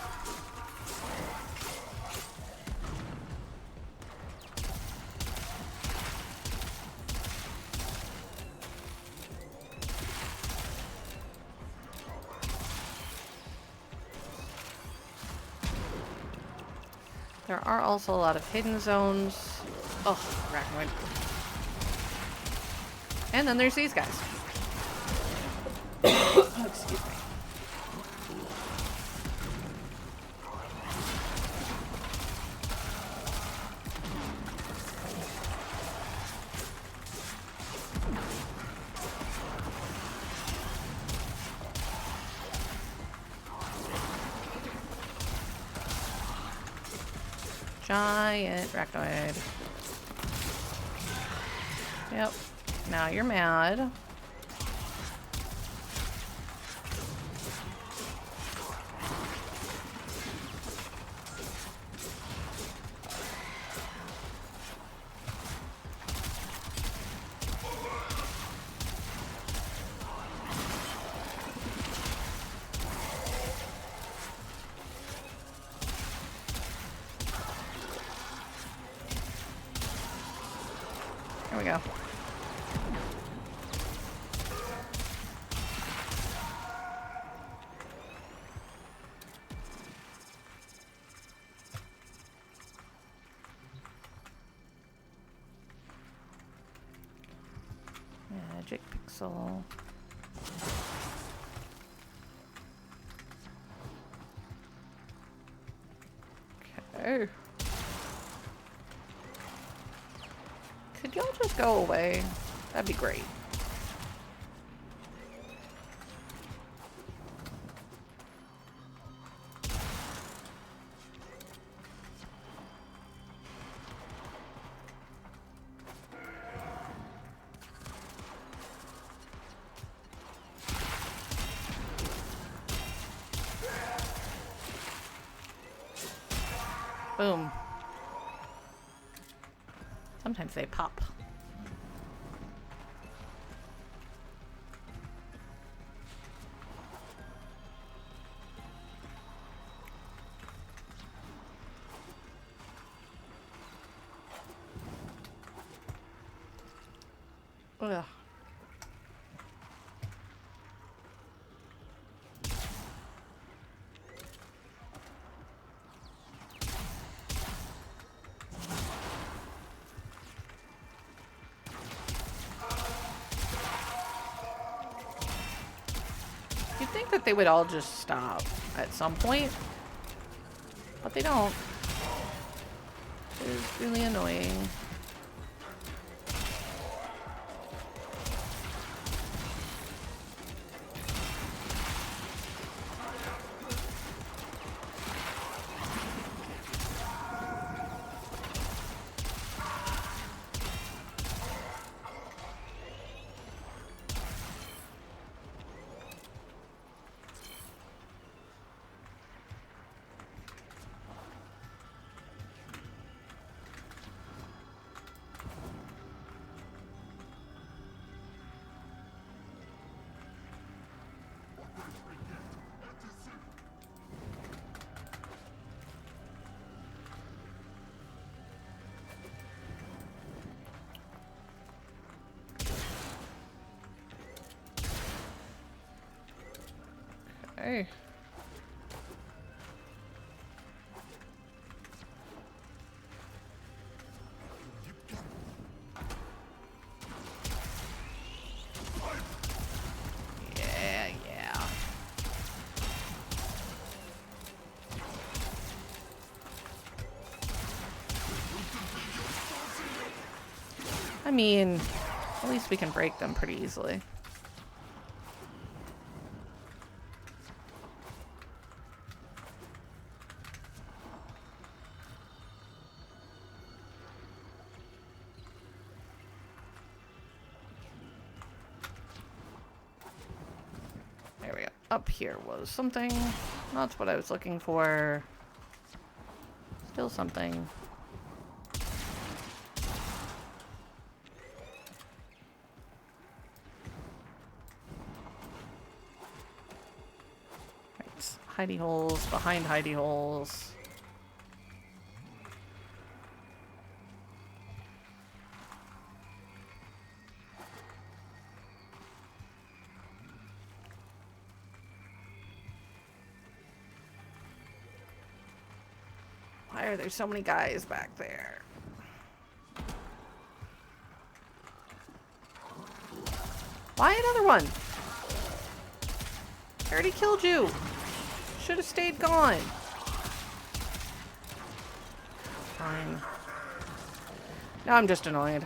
There are also a lot of hidden zones. Oh, arachnoid. And then there's these guys. Excuse me. Giant arachnoid. Yep. Now you're mad. There we go. Magic pixel. Okay. Could y'all just go away? That'd be great. Boom. Sometimes they pop. Ugh. think that they would all just stop at some point, but they don't. It is really annoying. Hey. Yeah, yeah. I mean, at least we can break them pretty easily. There we go. Up here was something. That's what I was looking for. Still something. Right. Hidey holes behind hidey holes. Why are there so many guys back there? Why another one? I already killed you. Should have stayed gone. Fine. Now I'm just annoyed.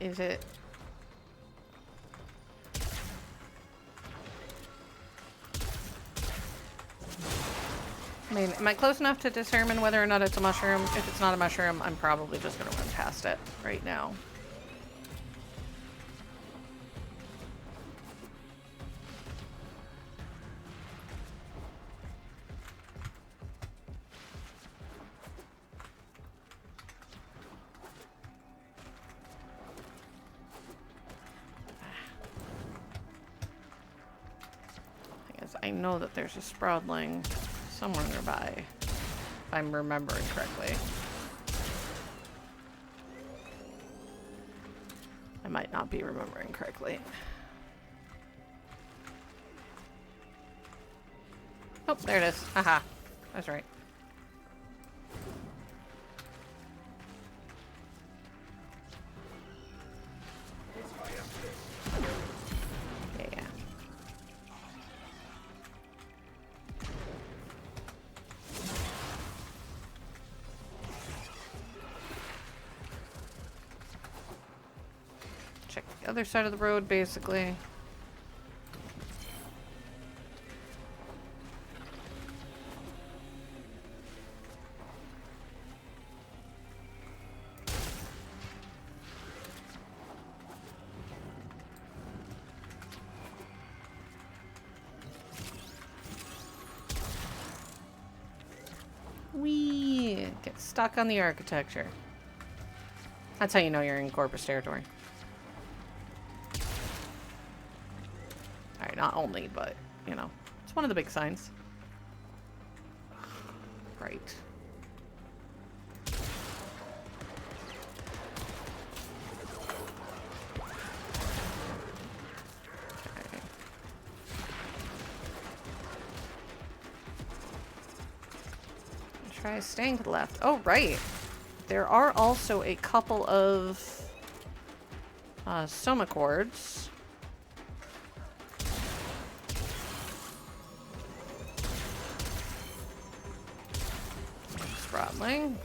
Is it? I mean, am I close enough to determine whether or not it's a mushroom? If it's not a mushroom, I'm probably just going to run past it right now. I know that there's a Sproutling somewhere nearby, if I'm remembering correctly. I might not be remembering correctly. Oh, there it is. Haha. That's right. Check the other side of the road, basically. Whee! Get stuck on the architecture. That's how you know you're in Corpus territory. Sorry, not only, but, you know, it's one of the big signs. Right. Okay. Try staying to the left. Oh, right. There are also a couple of soma cords. Spratling.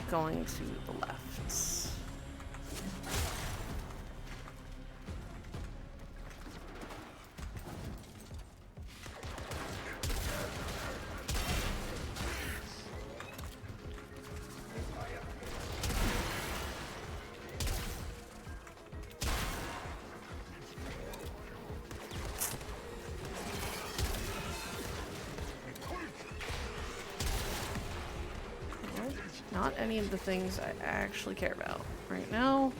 Going to the left. Not any of the things I actually care about right now.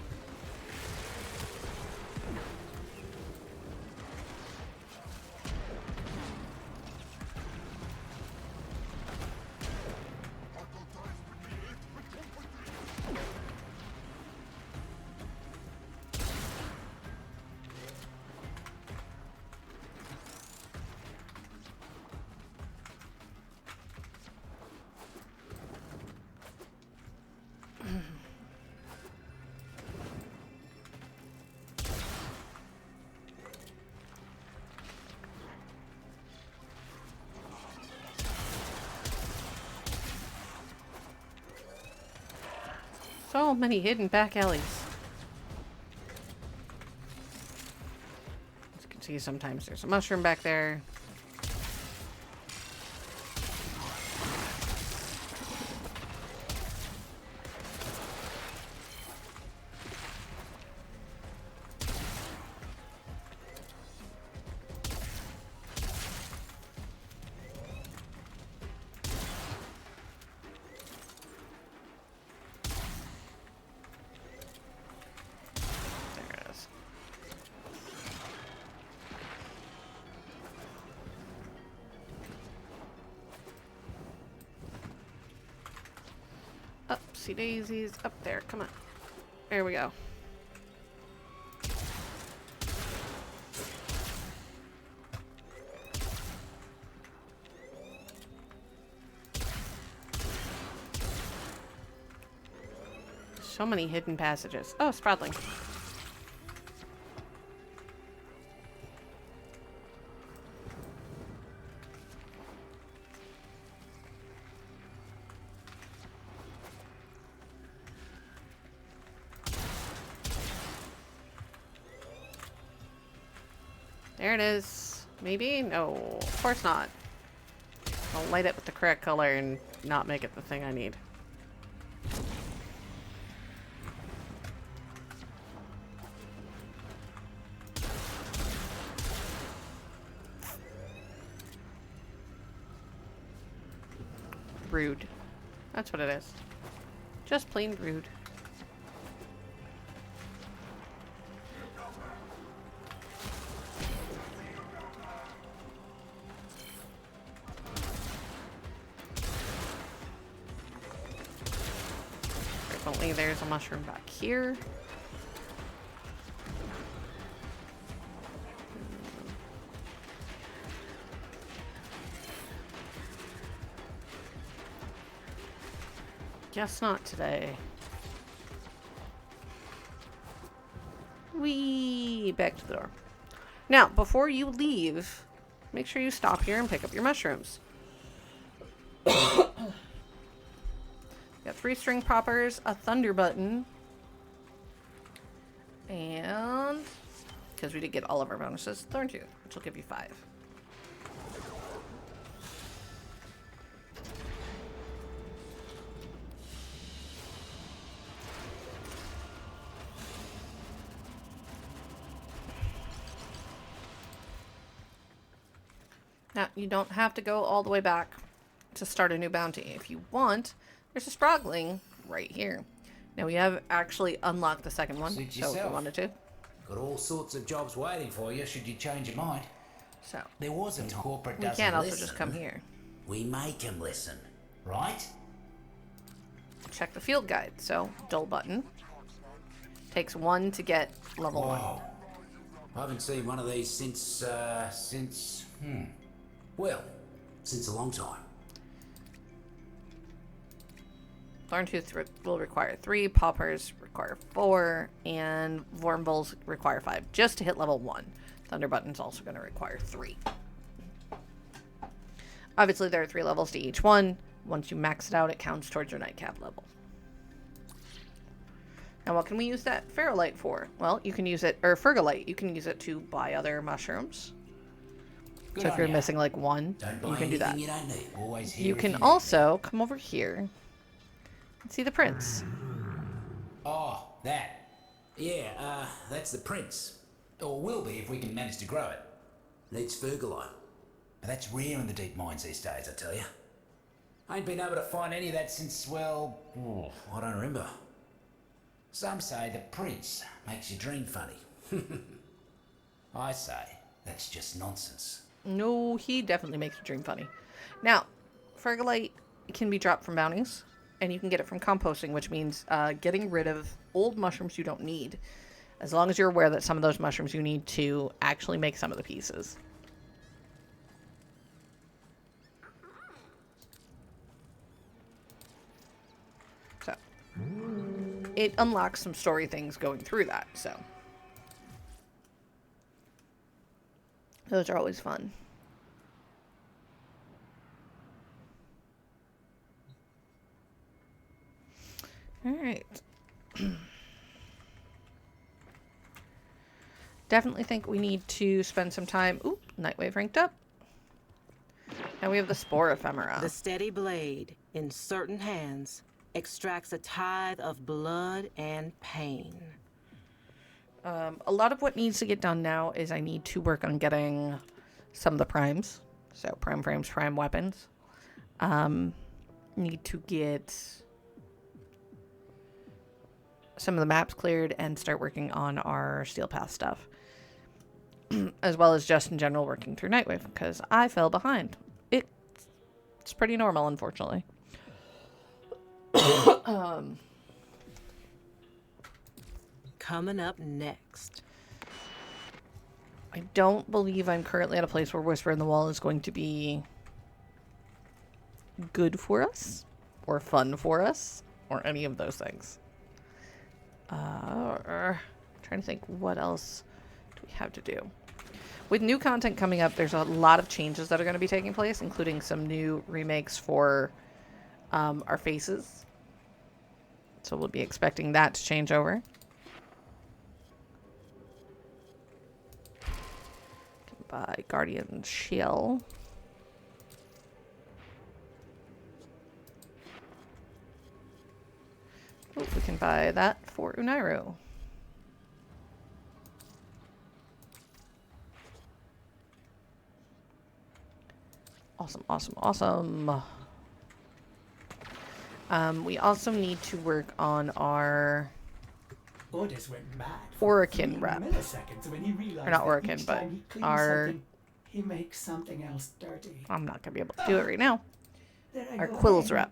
So many hidden back alleys. As you can see, sometimes there's a mushroom back there. Upsy daisies, up there, come on. There we go. So many hidden passages. Oh, Spratling. There it is. Maybe? No, of course not. I'll light it with the correct color and not make it the thing I need. Rude. That's what it is. Just plain rude. Frequently there's a mushroom back here. Guess not today. Whee! Back to the door. Now, before you leave, make sure you stop here and pick up your mushrooms. Got 3 string poppers, a thunder button, and because we did get all of our bonuses, thorn tooth, which will give you 5. Now, you don't have to go all the way back to start a new bounty. If you want, there's a Sprogling right here. Now, we have actually unlocked the second one,
Suit
so if
yourself.
you wanted to.
Got all sorts of jobs waiting for you should you change your mind.
So,
there was a corporate
we
doesn't
can also
listen.
just come here.
We make him listen, right?
Check the field guide. So, dull button. Takes 1 to get level 1.
I haven't seen one of these since a long time.
Thorn Tooth will require 3, Poppers require 4, and Vormbles require 5, just to hit level 1. Thunder Button's also going to require 3. Obviously, there are 3 levels to each one. Once you max it out, it counts towards your nightcap level. Now, what can we use that Ferrolite for? Well, you can use it, or Fergalite, you can use it to buy other mushrooms.
Good
So if
on
you're
ya.
missing like 1,
Don't buy
you can do that.
anything you don't need. Always here
You
if
can
need
also come over here and see the prince.
Oh, that. Yeah, that's the prince. Or will be if we can manage to grow it. Needs Fergalite. But that's rare in the deep mines these days, I tell you. I ain't been able to find any of that since, well, I don't remember. Some say the prince makes you dream funny. I say that's just nonsense.
No, he definitely makes your dream funny. Now, Fergalite can be dropped from bounties, and you can get it from composting, which means getting rid of old mushrooms you don't need, as long as you're aware that some of those mushrooms you need to actually make some of the pieces. So, it unlocks some story things going through that, so. Those are always fun. All right. Definitely think we need to spend some time. Oop, Nightwave ranked up. And we have the Spore Ephemera.
The steady blade in certain hands extracts a tithe of blood and pain.
A lot of what needs to get done now is I need to work on getting some of the primes. So prime frames, prime weapons. Need to get some of the maps cleared and start working on our Steel Path stuff. As well as just in general working through Nightwave, because I fell behind. It's pretty normal, unfortunately.
Coming up next.
I don't believe I'm currently at a place where Whisper in the Wall is going to be good for us, or fun for us, or any of those things. Trying to think what else do we have to do. With new content coming up, there's a lot of changes that are going to be taking place, including some new remakes for our faces. So we'll be expecting that to change over. Can buy Guardian Shield. Oh, we can buy that for Unairu. Awesome. We also need to work on our
Orders went mad.
Orakin rep.
Milliseconds when he realized
Or not
that
Orakin,
each
but
time he cleans
our...
something, he makes something else dirty.
I'm not going to be able to do it right now.
There I
Our
go
Quills
again.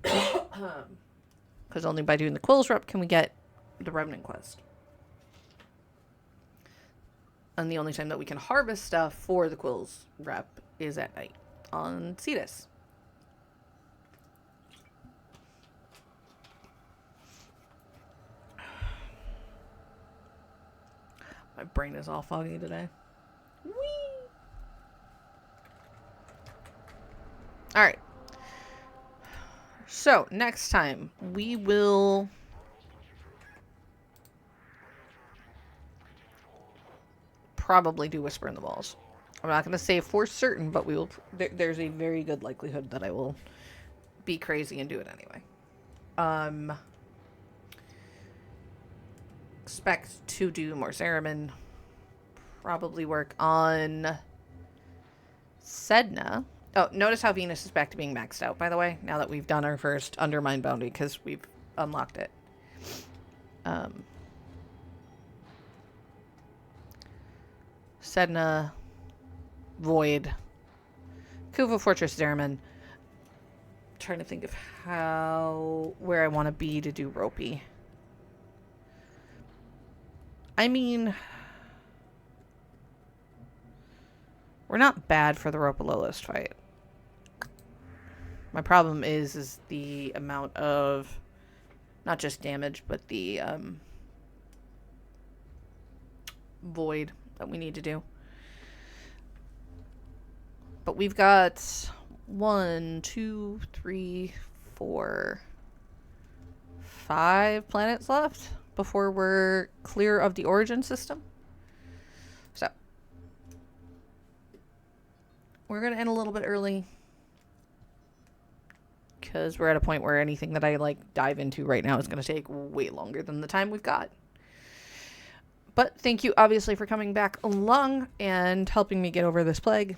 rep. Because only by doing the Quills rep can we get the Remnant quest. And the only time that we can harvest stuff for the Quills rep is at night on Cetus. My brain is all foggy today. Whee! All right. So, next time, we will probably do Whisper in the Walls. I'm not going to say for certain, but we will. There's a very good likelihood that I will be crazy and do it anyway. Expect to do more Zeraman. Probably work on Sedna. Oh, notice how Venus is back to being maxed out, by the way, now that we've done our first Undermine bounty, because we've unlocked it. Sedna, Void, Kuva Fortress, Zeraman. Trying to think of where I want to be to do Ropey. I mean, we're not bad for the Ropalolist fight. My problem is the amount of not just damage, but the void that we need to do. But we've got 1, 2, 3, 4, 5 planets left before we're clear of the origin system. So we're going to end a little bit early because we're at a point where anything that I dive into right now is going to take way longer than the time we've got. But thank you obviously for coming back along and helping me get over this plague.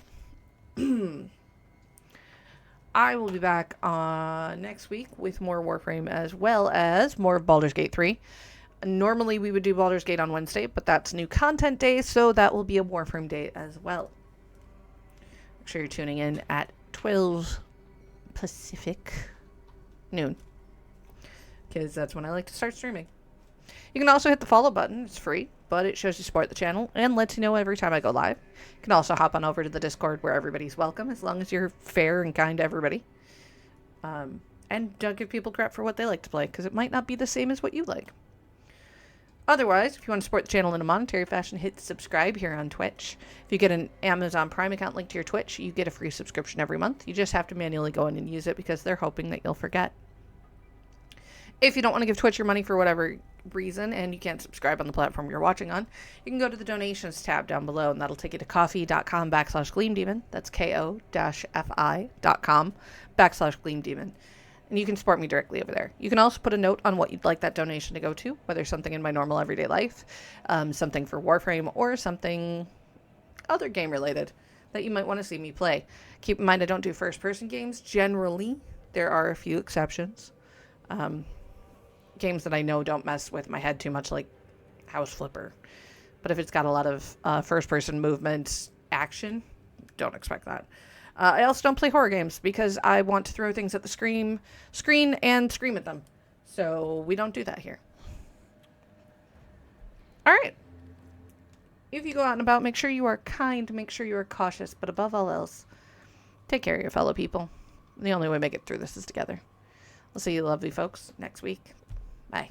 I will be back next week with more Warframe as well as more of Baldur's Gate 3. Normally we would do Baldur's Gate on Wednesday, but that's new content day, so that will be a Warframe day as well. Make sure you're tuning in at 12 Pacific noon, because that's when I like to start streaming. You can also hit the follow button. It's free, but it shows you support the channel and lets you know every time I go live. You can also hop on over to the Discord where everybody's welcome, as long as you're fair and kind to everybody. And don't give people crap for what they like to play, because it might not be the same as what you like. Otherwise, if you want to support the channel in a monetary fashion, hit subscribe here on Twitch. If you get an Amazon Prime account linked to your Twitch, you get a free subscription every month. You just have to manually go in and use it because they're hoping that you'll forget. If you don't want to give Twitch your money for whatever reason and you can't subscribe on the platform you're watching on, you can go to the donations tab down below, and that'll take you to coffee.com/gleamdemon. That's ko-fi.com/gleamdemon. And you can support me directly over there. You can also put a note on what you'd like that donation to go to, whether something in my normal everyday life, something for Warframe, or something other game related that you might want to see me play. Keep in mind I don't do first person games generally. There are a few exceptions. Games that I know don't mess with my head too much, like House Flipper. But if it's got a lot of first person movement action, don't expect that. I also don't play horror games because I want to throw things at the screen and scream at them. So we don't do that here. All right. If you go out and about, make sure you are kind, make sure you are cautious, but above all else, take care of your fellow people. The only way to make it through this is together. We'll see you lovely folks next week. Bye.